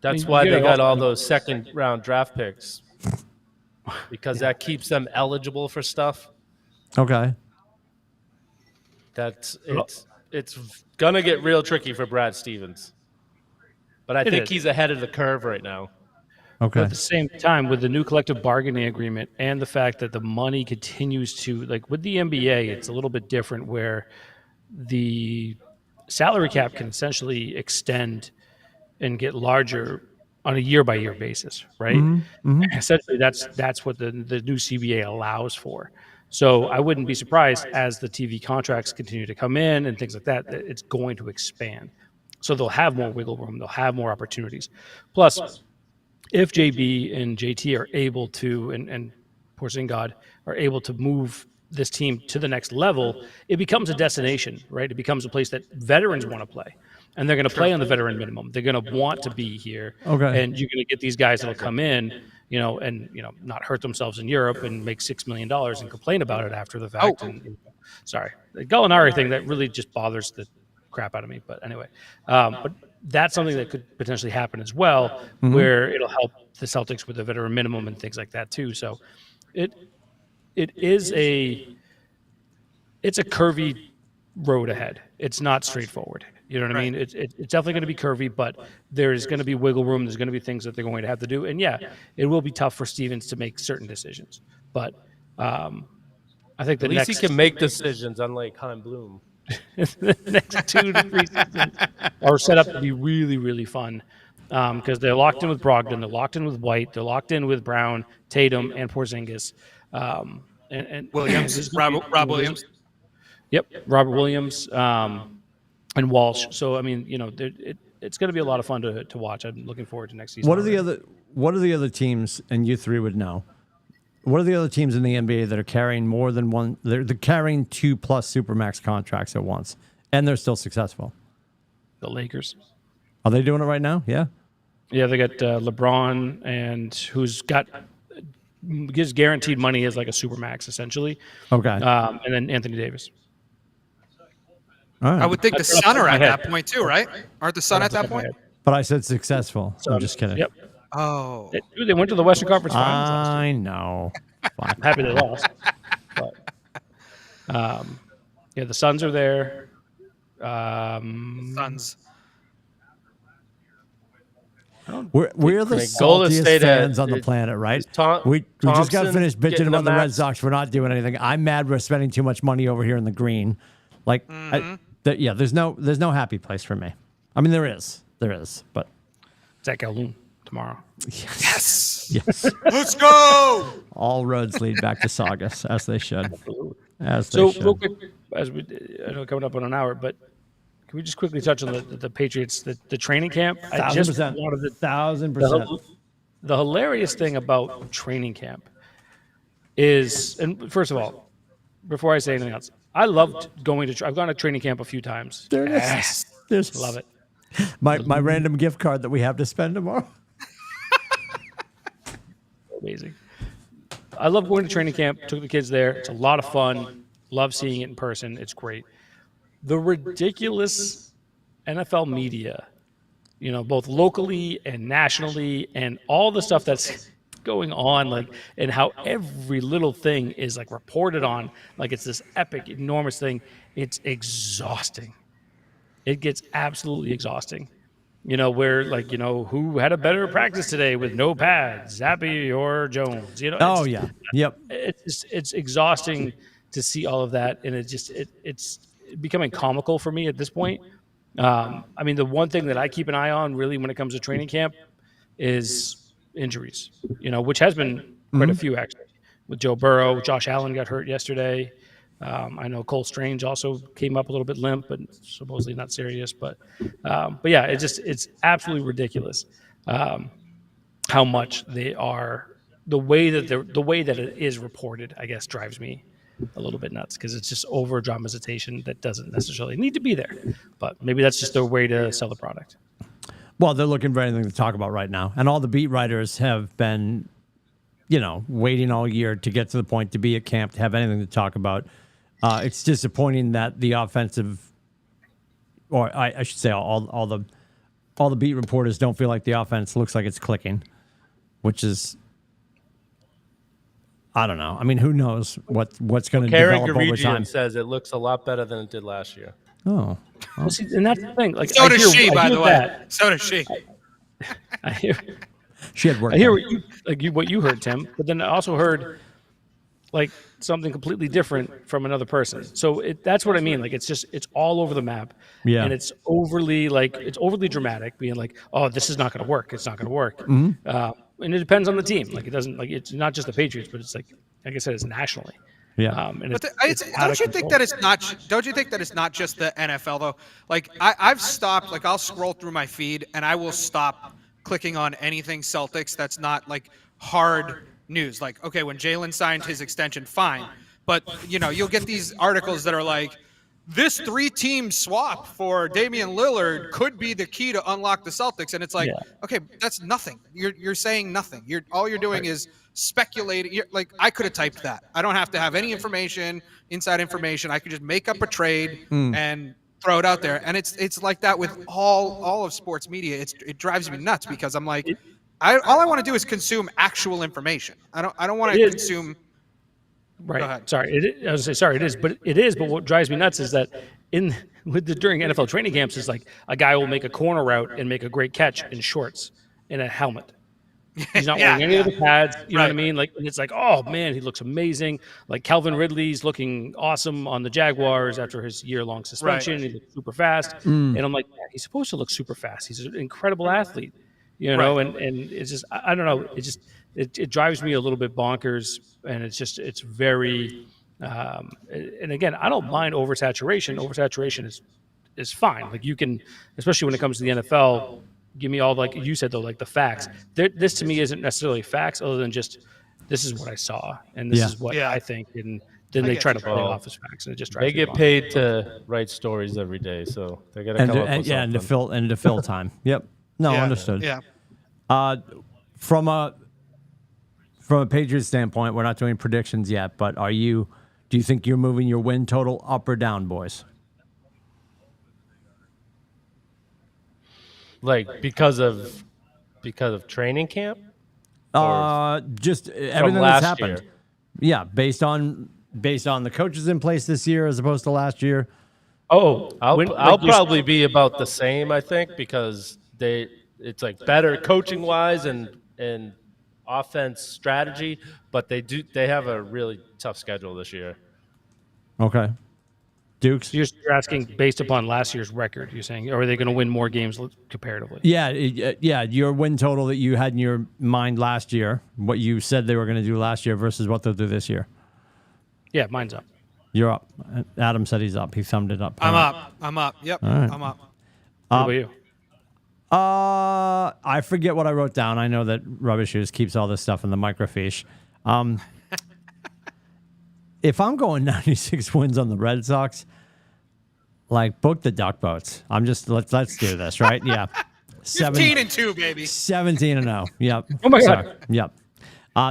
That's
you
why
get
they
it
got
all-
all those second round draft picks, because that keeps them eligible for stuff.
Okay.
It's gonna get real tricky for Brad Stevens, but I think
is.
he's ahead of the curve right now.
But
Okay.
at the same time, with the new collective bargaining agreement and the fact that the money continues to, like with the NBA, it's a little bit different where the salary cap can essentially extend and get larger on a year by year basis, right? Essentially, that's what the new CBA allows for. So I wouldn't be surprised as the TV contracts continue to come in and things like that, that it's going to expand. So they'll have more wiggle room, they'll have more opportunities. Plus, if JB and JT are able to, and Porzingis are able to move this team to the next level, it becomes a destination, right? It becomes a place that veterans want to play. And they're going to play on the veteran minimum. They're going to want to be here.
Okay.
And you're going to get these guys that'll come in, and not hurt themselves in Europe and make $6 million and complain about it after the fact. And, sorry. The Gallinari thing, that really just bothers the crap out of me. But anyway, but that's something that could potentially happen as well, where it'll help the Celtics with the veteran minimum and things like that too. So it's a curvy road ahead. It's not straightforward. You know what I mean? It's definitely going to be curvy, but there's going to be wiggle room. There's going to be things that they're going to have to do. And yeah, it will be tough for Stevens to make certain decisions. But I think
At least he can make decisions, unlike Chaim Bloom.
the next 2 to 3 seasons are set up to be really, really fun because they're locked in with Brogdon, they're locked in with White, they're locked in with Brown, Tatum, and Porzingis. And
Williams, Rob Williams.
Yep, Robert Williams and Walsh. So I mean, it's going to be a lot of fun to watch. I'm looking forward to next season.
What are the other teams, and you three would know? What are the other teams in the NBA that are carrying more than one? They're carrying 2+ supermax contracts at once, and they're still successful.
The Lakers.
Are they doing it right now? Yeah.
Yeah, they got LeBron, and who's gives guaranteed money as like a supermax essentially.
Okay.
And then Anthony Davis.
All right.
I would think the
That's
Sun are at
my head.
that point too, right? Aren't the Sun at that point?
But I said successful. I'm just kidding.
Yep.
Oh,
They went to the Western Conference Finals last year.
I know. Fine.
I'm happy they lost. But, yeah, the Suns are there.
Suns.
We're the
Like, Golden
saltiest
State
fans
had-
on the planet, right?
Tom-
we just got
Thompson
finished bitching
getting
about the
the
Red
max.
Sox for not doing anything. I'm mad we're spending too much money over here in the green. Like, there's no happy place for me. I mean, there is, but
Zach Galloon tomorrow.
Yes.
yes,
Let's go.
all roads lead back to Saugus, as they should. As they
So
should.
real quick, I know coming up on an hour, but can we just quickly touch on the Patriots, the training camp? I just
1,000%.
wanted to
1,000%.
The hilarious thing about training camp is, and first of all, before I say anything else, I loved going to. I've gone to training camp a few times.
There it is. There's
Love it.
My random gift card that we have to spend tomorrow.
Amazing. I love going to training camp. Took the kids there. It's a lot of fun. Love seeing it in person. It's great. The ridiculous NFL media, both locally and nationally, and all the stuff that's going on, like, and how every little thing is like reported on, like it's this epic, enormous thing. It's exhausting. It gets absolutely exhausting. Where like, who had a better practice today with no pads, Zappy or Jones?
Oh yeah, yep.
It's exhausting to see all of that, and it's becoming comical for me at this point. I mean, the one thing that I keep an eye on really when it comes to training camp is injuries, which has been quite a few actually. With Joe Burrow, Josh Allen got hurt yesterday. I know Cole Strange also came up a little bit limp, but supposedly not serious. But yeah, it's absolutely ridiculous how much they are. The way that it is reported, I guess, drives me a little bit nuts because it's just over dramatization that doesn't necessarily need to be there. But maybe that's just their way to sell the product.
Well, they're looking for anything to talk about right now, and all the beat writers have been, waiting all year to get to the point to be at camp to have anything to talk about. It's disappointing that the offensive, or I should say, all the beat reporters don't feel like the offense looks like it's clicking, which is, I don't know. I mean, who knows what's going to develop over time?
Says it looks a lot better than it did last year.
Oh,
well, see, and that's the thing. Like,
So does she, by the way.
That.
So does she.
I hear.
she had work.
I hear what you heard, Tim, but then I also heard like something completely different from another person. So that's what I mean. Like it's all over the map.
Yeah.
And it's overly dramatic, being like, oh, this is not going to work. It's not going to work. And it depends on the team. Like it doesn't like it's not just the Patriots, but it's like I said, it's nationally.
Yeah.
And
But don't you think that it's not? Don't you think that it's not just the NFL though? Like I've stopped. Like I'll scroll through my feed and I will stop clicking on anything Celtics that's not like hard news. Like okay, when Jalen signed his extension, fine. But you'll get these articles that are like, this 3-team swap for Damian Lillard could be the key to unlock the Celtics, and it's like, okay, that's nothing. You're saying nothing. All you're doing is speculating. Like I could have typed that. I don't have to have any information, inside information. I could just make up a trade and throw it out there. And it's like that with all of sports media. It drives me nuts because I'm like, all I want to do is consume actual information. I don't want to consume.
Right.
Go ahead.
Sorry. I was going to say, sorry, it is. But what drives me nuts is that during NFL training camps is like a guy will make a corner route and make a great catch in shorts and a helmet. He's not wearing any of the pads. You know what I mean? Like, and it's like, oh man, he looks amazing. Like Calvin Ridley's looking awesome on the Jaguars after his year-long suspension. Right. He looks super fast. And I'm like, yeah, he's supposed to look super fast. He's an incredible athlete, and it's just, I don't know. It drives me a little bit bonkers, and it's very, and again, I don't mind oversaturation. Oversaturation is fine. Like you can, especially when it comes to the NFL, give me all, like you said though, like the facts. This to me isn't necessarily facts, other than just this is what I saw and this is what I think, and then they try to play off as facts, and it just drives
they
me
get paid to write stories every day, so they got to come up with something.
and to fill time. Yep. No, understood.
Yeah.
From a Patriots standpoint, we're not doing predictions yet, but do you think you're moving your win total up or down, boys?
Like because of training camp?
Just everything that's happened.
Year?
Yeah, based on the coaches in place this year as opposed to last year.
Oh, I'll probably be about the same, I think, because it's like better coaching wise and offense strategy, but they have a really tough schedule this year.
Okay. Dukes?
You're asking based upon last year's record, you're saying, or are they going to win more games comparatively?
Yeah, your win total that you had in your mind last year, what you said they were going to do last year versus what they'll do this year.
Yeah, mine's up.
You're up. Adam said he's up. He thumbed it up.
I'm up. Yep, right. I'm up.
What about you?
I forget what I wrote down. I know that Rubbish Shoes keeps all this stuff in the microfiche. If I'm going 96 wins on the Red Sox, like book the duck boats. I'm just let's do this, right? Yeah.
15-2, baby.
17-0. Yep.
Oh my God.
Sorry. Yep.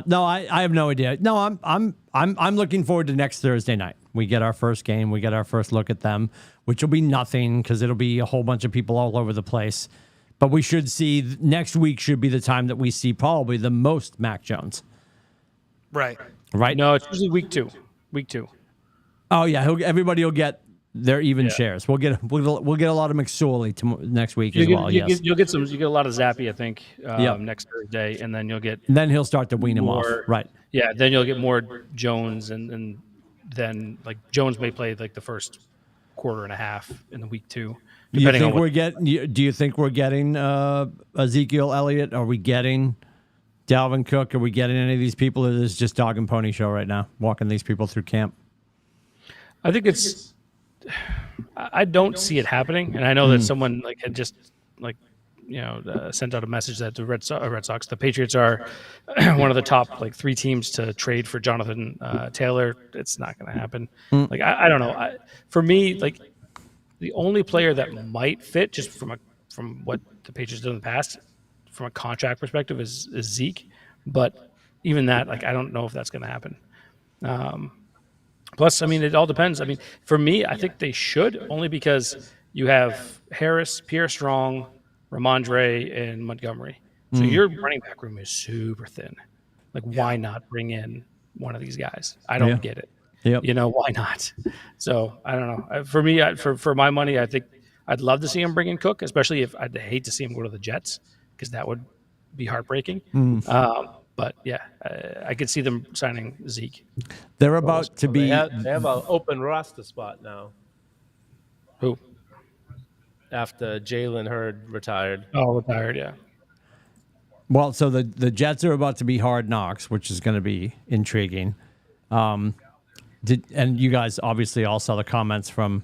No, I have no idea. No, I'm looking forward to next Thursday night. We get our first game. We get our first look at them, which will be nothing because it'll be a whole bunch of people all over the place. But we should see next week should be the time that we see probably the most Mac Jones.
Right.
Right.
No, it's usually week two. Week two.
Oh yeah, everybody will get their even shares. We'll get a lot of McSorley next week as well. Yes.
You'll get a lot of Zappy, I think, next Thursday, and then you'll get.
And then he'll start to wean him off. Right.
Yeah. Then you'll get more Jones, and then like Jones may play like the first quarter and a half in the week two.
Do you think we're getting Ezekiel Elliott? Are we getting Dalvin Cook, are we getting any of these people? Or is this just dog and pony show right now, walking these people through camp?
I think it's. I don't see it happening, and I know that someone like had just like sent out a message that the Red Sox, the Patriots are one of the top like 3 teams to trade for Jonathan Taylor. It's not going to happen. Like I don't know. For me, like the only player that might fit just from what the Patriots did in the past, from a contract perspective, is Zeke. But even that, like I don't know if that's going to happen. Plus, I mean, it all depends. I mean, for me, I think they should, only because you have Harris, Pierre Strong, Ramondre, and Montgomery. So your running back room is super thin. Like, why not bring in one of these guys? I don't get it.
Yep.
Why not? So I don't know. For me, for my money, I think I'd love to see him bring in Cook, especially if I'd hate to see him go to the Jets, because that would be heartbreaking. But yeah, I could see them signing Zeke.
They're about to be.
They have an open roster spot now
Who?
after Jalen Hurd retired.
Oh, retired. Yeah.
Well, so the Jets are about to be Hard Knocks, which is going to be intriguing. And you guys obviously all saw the comments from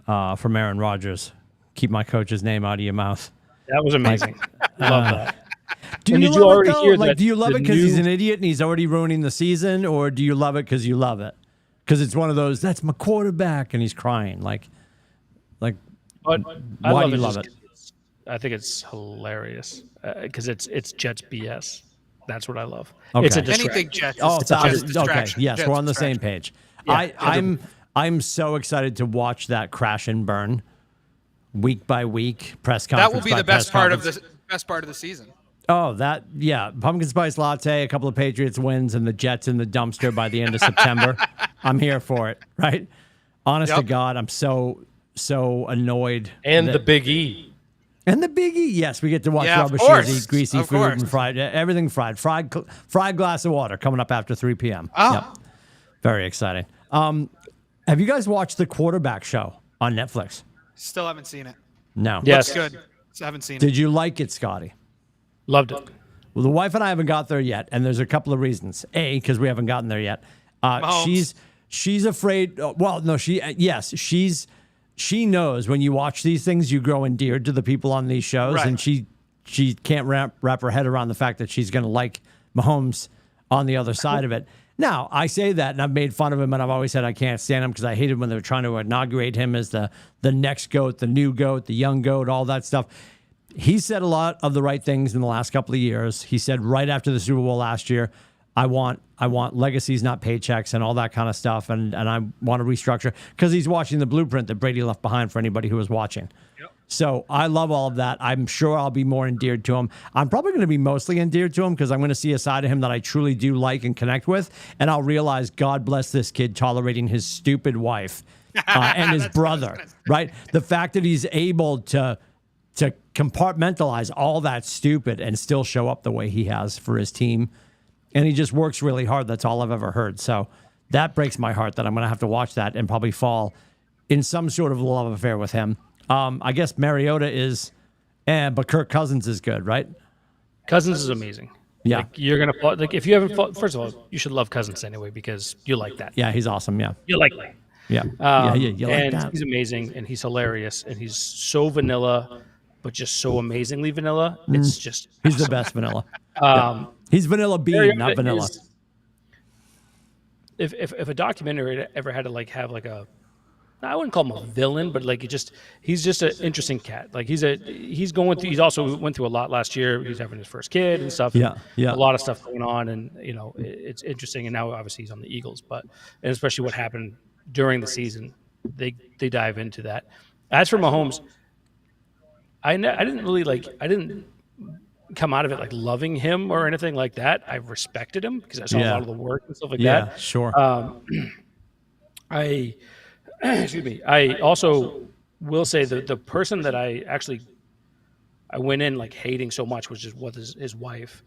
Aaron Rodgers. Keep my coach's name out of your mouth.
That was amazing. Love that.
Do
And
you
did you
love
already
it, though?
hear
Like,
that
do you love
the
it because he's
new-
an idiot and he's already ruining the season, or do you love it because you love it? Because it's one of those, that's my quarterback, and he's crying. Like,
But
why do you love it?
I think it's hilarious because it's Jets BS. That's what I love.
Okay.
It's a distraction.
Anything Jets.
Oh,
it's a Jets
okay.
distraction.
Yes,
Jets
we're on the same
distraction.
page. I'm so excited to watch that crash and burn week by week press conference.
That will be
by
the best
press
part of
conference.
the best part of the season.
Oh, pumpkin spice latte, a couple of Patriots wins, and the Jets in the dumpster by the end of September. I'm here for it, right? Honest to God, I'm so annoyed.
And the Big E.
And the Big E, yes, we get to watch
Yeah, of
Robert
course.
Shears eat greasy
Of
food
course.
and everything fried glass of water coming up after 3 p.m.
Oh.
Yep. Very exciting. Have you guys watched the Quarterback Show on Netflix?
Still haven't seen it.
No.
Yes.
Looks good. Still haven't seen it.
Did you like it, Scotty?
Loved it.
Well, the wife and I haven't got there yet, and there's a couple of reasons. A, because we haven't gotten there yet. She's afraid. She knows when you watch these things, you grow endeared to the people on these shows,
Right.
and she can't wrap her head around the fact that she's going to like Mahomes on the other side of it. Now, I say that, and I've made fun of him, and I've always said I can't stand him because I hated when they were trying to inaugurate him as the next GOAT, the new GOAT, the young GOAT, all that stuff. He said a lot of the right things in the last couple of years. He said right after the Super Bowl last year, I want legacies, not paychecks, and all that kind of stuff, and I want to restructure, because he's watching the blueprint that Brady left behind for anybody who was watching.
Yep.
So I love all of that. I'm sure I'll be more endeared to him. I'm probably going to be mostly endeared to him because I'm going to see a side of him that I truly do like and connect with, and I'll realize, God bless this kid tolerating his stupid wife and his brother, right? The fact that he's able to compartmentalize all that stupid and still show up the way he has for his team. And he just works really hard. That's all I've ever heard. So that breaks my heart that I'm going to have to watch that and probably fall in some sort of love affair with him. I guess Mariota is, but Kirk Cousins is good, right?
Cousins is amazing.
Yeah.
Like, you're gonna like if you haven't fought, first of all, you should love Cousins anyway because you like that.
Yeah, he's awesome. Yeah.
You like that.
Yeah. You like
and
that.
he's amazing and he's hilarious and he's so vanilla, but just so amazingly vanilla. It's just
He's the best vanilla. He's vanilla bean,
Mariota
not vanilla.
is- if a documentary ever had to have I wouldn't call him a villain, but he's just an interesting cat. Like he also went through a lot last year. He's having his first kid and stuff.
Yeah, yeah.
A lot of stuff going on, and it's interesting. And now obviously he's on the Eagles, and especially what happened during the season, they dive into that. As for Mahomes, I didn't come out of it loving him or anything like that. I respected him because I saw a lot of the work and stuff like that.
Yeah, sure.
Excuse me. I also will say that the person that I went in hating so much was his wife,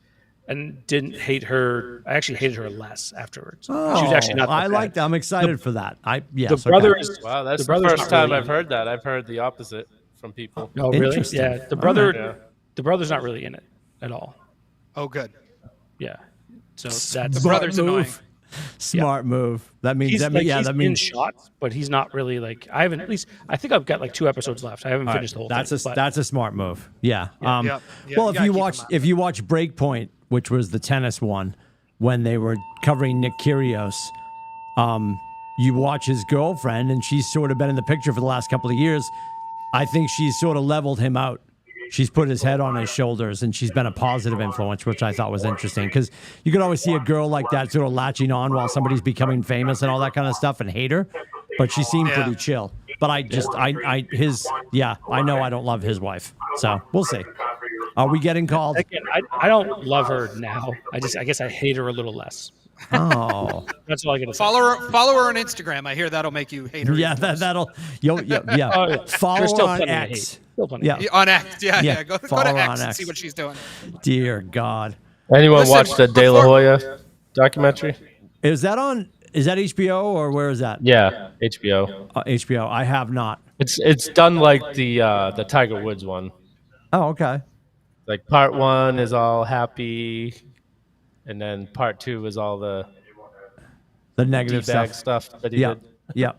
and didn't hate her. I actually hated her less afterwards. She was actually not.
I
that
like
bad.
that. I'm excited for that.
The brother is
Wow, that's the
brother's
first
not
time
really
I've heard that. I've heard the opposite from people.
No, really?
Interesting.
Yeah, the brother. The brother's not really in it at all.
Oh, good.
Yeah. So
The
that's
brother's annoying.
Smart move. That means
he's
that
like,
yeah,
he's
that
in
means
shots, but he's not really like I think I've got like 2 episodes left. I haven't
all right,
finished the whole
that's
thing.
that's a smart move. Yeah.
Yeah, yeah, you
Well,
gotta keep 'em out.
if you watch Breakpoint, which was the tennis one, when they were covering Nick Kyrgios, you watch his girlfriend, and she's sort of been in the picture for the last couple of years. I think she's sort of leveled him out. She's put his head on his shoulders, and she's been a positive influence, which I thought was interesting because you can always see a girl like that sort of latching on while somebody's becoming famous and all that kind of stuff and hate her. But she seemed pretty chill. But I know I don't love his wife. So we'll see. Are we getting called?
Again, I don't love her now. I guess I hate her a little less.
Oh,
That's all I gotta say.
Follow her on Instagram. I hear that'll make you hate her.
yeah,
even worse.
that'll.
Oh, yeah.
Follow
There's
her
still
on
plenty to
X.
hate. Still plenty to
Yeah.
hate.
On X. Yeah,
Yeah,
yeah. Go
follow
to
her
X
on
and
X.
see what she's doing.
Dear God,
Anyone
Listen,
watch the De La Hoya documentary?
is that HBO or where is that?
Yeah, HBO.
HBO. I have not.
It's done like the Tiger Woods one.
Oh, okay.
Like part 1 is all happy, and then part 2 is all the
The negative
D-bag
stuff.
stuff that he
Yeah,
did.
yeah.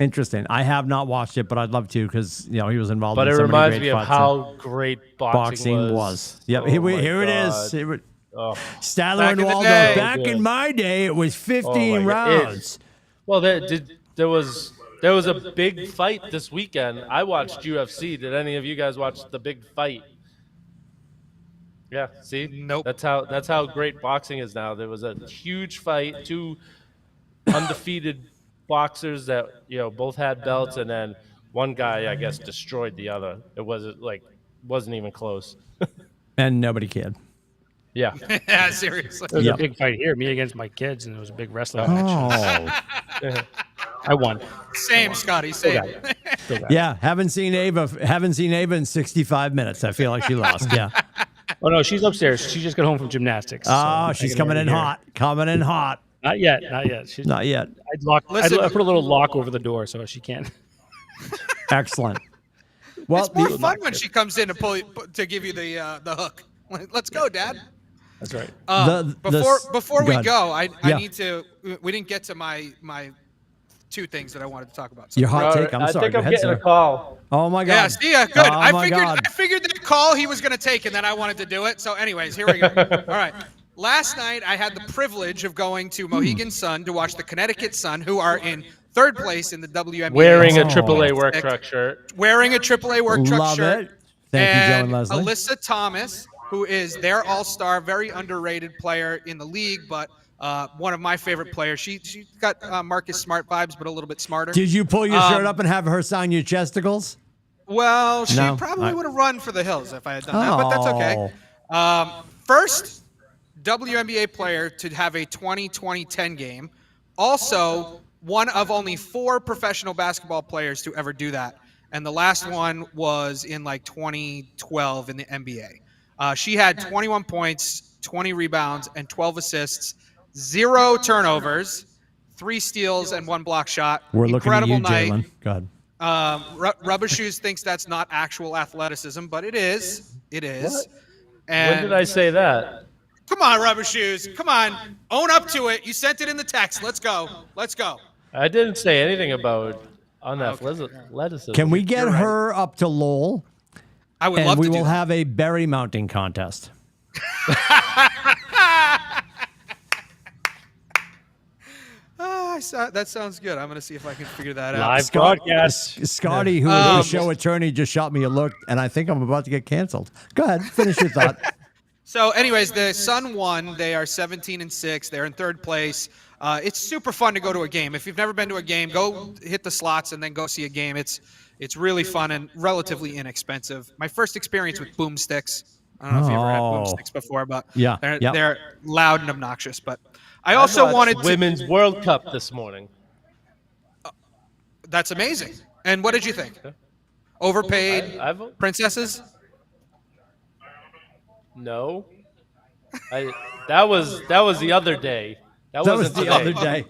Interesting. I have not watched it, but I'd love to because he was involved.
But
in
it
so many
reminds
great
me of
fights
how great boxing
was. Yep.
Oh
here
my
it is.
God. Oh.
Statler
Back
and
in the
Waldo.
day.
Back
Good.
in my day, it was 15
Oh my God.
rounds.
Well, there was a big fight this weekend. I watched UFC. Did any of you guys watch the big fight? Yeah, see?
Nope.
That's how great boxing is now. There was a huge fight, 2 undefeated boxers that, both had belts, and then one guy, I guess, destroyed the other. It wasn't even close.
And nobody cared.
Yeah.
Yeah, seriously.
There was
Yep.
a big fight here, me against my kids, and it was a big wrestling match.
Oh.
I won.
Same, Scotty. Same.
Still got it.
Yeah. Haven't seen Ava in 65 minutes. I feel like she lost. Yeah.
Oh no, she's upstairs. She just got home from gymnastics. so
Oh,
I'm
she's
taking
coming
her
in
here.
hot. Coming in hot.
Not yet. Not yet. She's,
Not yet.
Listen-
I put a little lock over the door so she can't.
Excellent. Well,
It's more fun when she comes in to give you the hook. Let's go, Dad.
That's right.
Before
go
we
ahead.
go, I
Yeah.
need to. We didn't get to my 2 things that I wanted to talk about.
your hot take. I'm
I
sorry.
think
Go
I'm
ahead,
getting
sir.
a call.
Oh my God.
Yeah, see, yeah, good.
Oh my God.
I figured that call he was going to take, and then I wanted to do it. So, anyways, here we go. All right. Last night, I had the privilege of going to Mohegan Sun to watch the Connecticut Sun, who are in 3rd place in the WNBA.
Wearing a
Oh.
AAA work truck shirt.
Wearing a AAA work truck
Love
shirt.
it. Thank you, Joe
and
and Leslie.
Alyssa Thomas, who is their all-star, very underrated player in the league, but one of my favorite players. She got Marcus Smart vibes, but a little bit smarter.
Did you pull your shirt up and have her sign your chesticles?
Well, she
No,
probably would have run for the hills if I had done that, but that's okay. First WNBA player to have a 20-20-10 game. Also, one of only 4 professional basketball players to ever do that. And the last one was in like 2012 in the NBA. She had 21 points, 20 rebounds, and 12 assists, 0 turnovers, 3 steals, and 1 block shot.
We're looking at you,
Incredible night.
Jalen. Go ahead.
Rubber Shoes thinks that's not actual athleticism, but it is. It is.
What?
And
When did I say that?
Come on, Rubber Shoes. Come on. Own up to it. You sent it in the text. Let's go. Let's go.
I didn't say anything about athleticism.
Can we get
You're right.
her up to Lowell?
I would
And
love
we
to do
will
that.
have a berry mounting contest.
That sounds good. I'm going to see if I can figure that out.
Live broadcast.
Scotty, who is the show attorney, just shot me a look, and I think I'm about to get canceled. Go ahead, finish your thought.
So, anyways, the Sun won. They are 17-6. They're in 3rd place. It's super fun to go to a game. If you've never been to a game, go hit the slots and then go see a game. It's really fun and relatively inexpensive. My first experience with boomsticks. I don't know if you ever had
Oh.
boomsticks before, but
Yeah, yep.
they're loud and obnoxious. But I also
watched
wanted to.
Women's World Cup this morning.
That's amazing. And what did you think? Overpaid
I've
princesses?
no. That was the other day. That
That was
wasn't
the
today.
other day.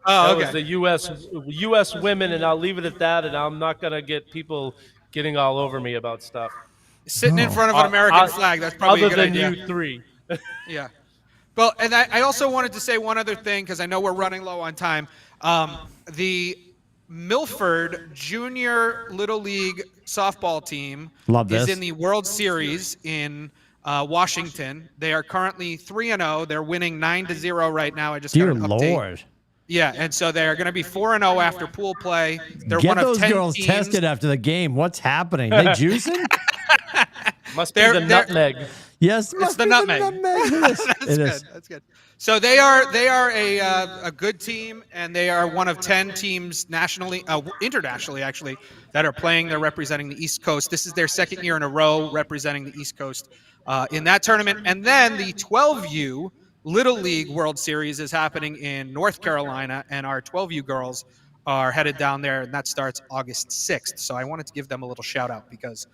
Oh,
That
okay.
was the U.S. women, and I'll leave it at that. And I'm not gonna get people getting all over me about stuff.
Sitting in front of an American flag. That's probably a
other
good
than
idea.
you 3.
Yeah. Well, and I also wanted to say one other thing because I know we're running low on time. The Milford Junior Little League softball team
Love
is
this.
in the World Series in Washington. They are currently 3-0. They're winning 9-0 right now. I just
Dear
got an update.
Lord.
Yeah, and so they're going to be 4-0 after pool play. They're
Get
one of
those
10
girls
teams.
tested after the game. What's happening? They juicing?
Must be
They're-
the
they're-
nutmeg.
Yes,
It's the nutmeg.
It is.
That's
It
good.
is.
That's good. So they are a good team, and they are one of 10 teams nationally, internationally actually, that are playing. They're representing the East Coast. This is their second year in a row representing the East Coast in that tournament. And then the 12U Little League World Series is happening in North Carolina, and our 12U girls are headed down there, and that starts August 6th. So I wanted to give them a little shout out because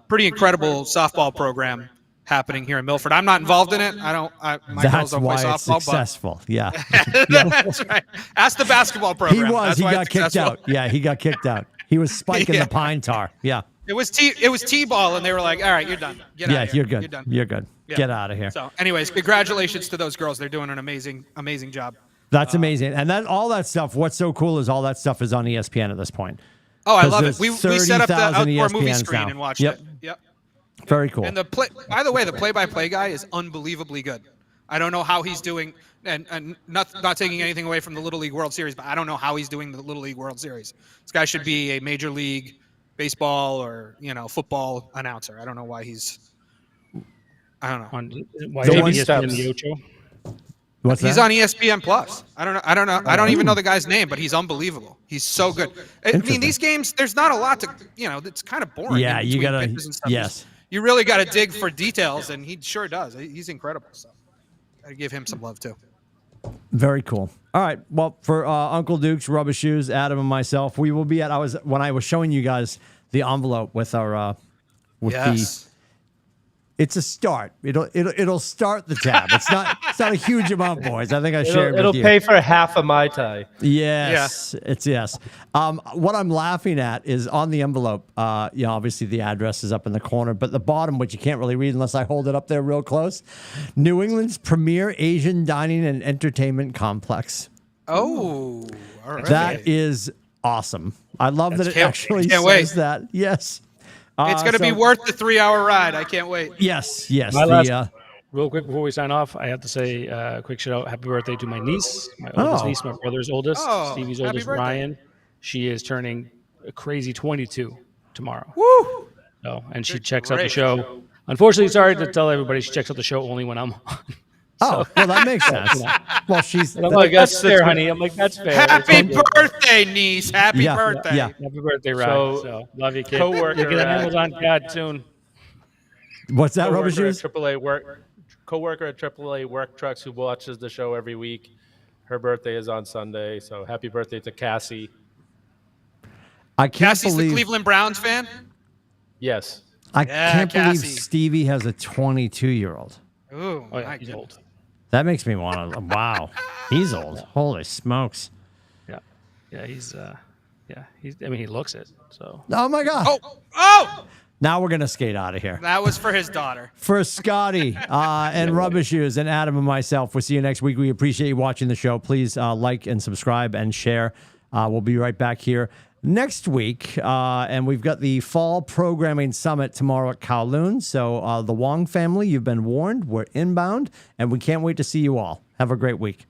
pretty incredible softball program happening here in Milford. I'm not involved in it. My girls
That's
don't play
why it's
softball,
successful. Yeah.
but that's right. Ask the basketball program.
He was.
That's
He
why
got
it's
kicked
successful.
out. Yeah, he got kicked out. He was spiking
Yeah.
the pine tar. Yeah.
It was T-ball, and they were like, "All right, you're done. Get out
Yeah,
of here.
you're good.
You're done."
You're good.
Yeah.
Get out of here.
So, anyways, congratulations to those girls. They're doing an amazing job.
That's amazing. And that all that stuff, what's so cool is all that stuff is on ESPN at this point.
Oh, I
'Cause
love it.
there's
We set up the
30,000
outdoor movie
ESPNs
screen
now.
and watched
Yep.
it. Yep.
Very cool.
And by the way, the play-by-play guy is unbelievably good. I don't know how he's doing, and not taking anything away from the Little League World Series, but I don't know how he's doing the Little League World Series. This guy should be a Major League Baseball or football announcer. I don't know why he's. I don't know.
On why
The
is
one
ESPN
steps.
the Ocho?
What's
He's
that?
on ESPN Plus. I don't know. I don't even know the guy's name, but he's unbelievable. He's so good. I mean,
Interesting.
these games, there's not a lot to, it's kind of boring.
Yeah,
in
you
between
gotta-
pitches and stuff.
yes.
You really got to dig for details, and he sure does. He's incredible. So I give him some love too.
Very cool. All right. Well, for Uncle Duke's Rubber Shoes, Adam and myself, we will be at. When I was showing you guys the envelope with our
Yes.
It's a start. It'll start the tab. It's not a huge amount, boys. I think I shared
It'll
with you.
pay for half of my tie.
Yes, it's yes. What I'm laughing at is on the envelope. Obviously the address is up in the corner, but the bottom, which you can't really read unless I hold it up there real close. New England's premier Asian dining and entertainment complex.
Oh, all right.
That is awesome. I love that it
Can't-
actually
can't
says
wait.
that. Yes.
It's going to be worth the 3-hour ride. I can't wait.
Yes.
My last- Real quick before we sign off, I have to say a quick shout out. Happy birthday to my niece, my oldest
Oh.
niece, my brother's oldest,
Oh,
Stevie's
happy
oldest,
birthday.
Ryan. She is turning a crazy 22 tomorrow.
Woo!
So, and she checks out
great.
the show. Unfortunately, sorry to tell everybody, she checks out the show only when I'm on.
Oh, well, that makes sense. Well, she's.
And I'm like, that's fair, honey. I'm like, that's fair.
Happy
It's all good.
birthday, niece. Happy
Yeah,
birthday.
yeah.
Happy birthday, Ryan.
So,
So, love you, kid.
coworker
You'll get an
at-
Amazon card soon.
What's that, Rubber
Coworker at
Shoes?
AAA work, coworker at AAA Work Trucks who watches the show every week. Her birthday is on Sunday, so happy birthday to Cassie.
I can't
Cassie's the
believe.
Cleveland Browns fan.
Yes.
I
Yeah,
can't believe
Cassie.
Stevie has a 22-year-old.
Ooh,
Oh, yeah,
my
he's
goodness.
old.
That makes me want to. Wow, he's old. Holy smokes!
Yeah. Yeah, he's, I mean, he looks it. So,
Oh my God!
Oh!
Now we're gonna skate out of here.
That was for his daughter.
For Scotty and Rubber Shoes and Adam and myself, we'll see you next week. We appreciate you watching the show. Please like and subscribe and share. We'll be right back here next week, and we've got the Fall Programming Summit tomorrow at Kowloon. So the Wong family, you've been warned. We're inbound, and we can't wait to see you all. Have a great week.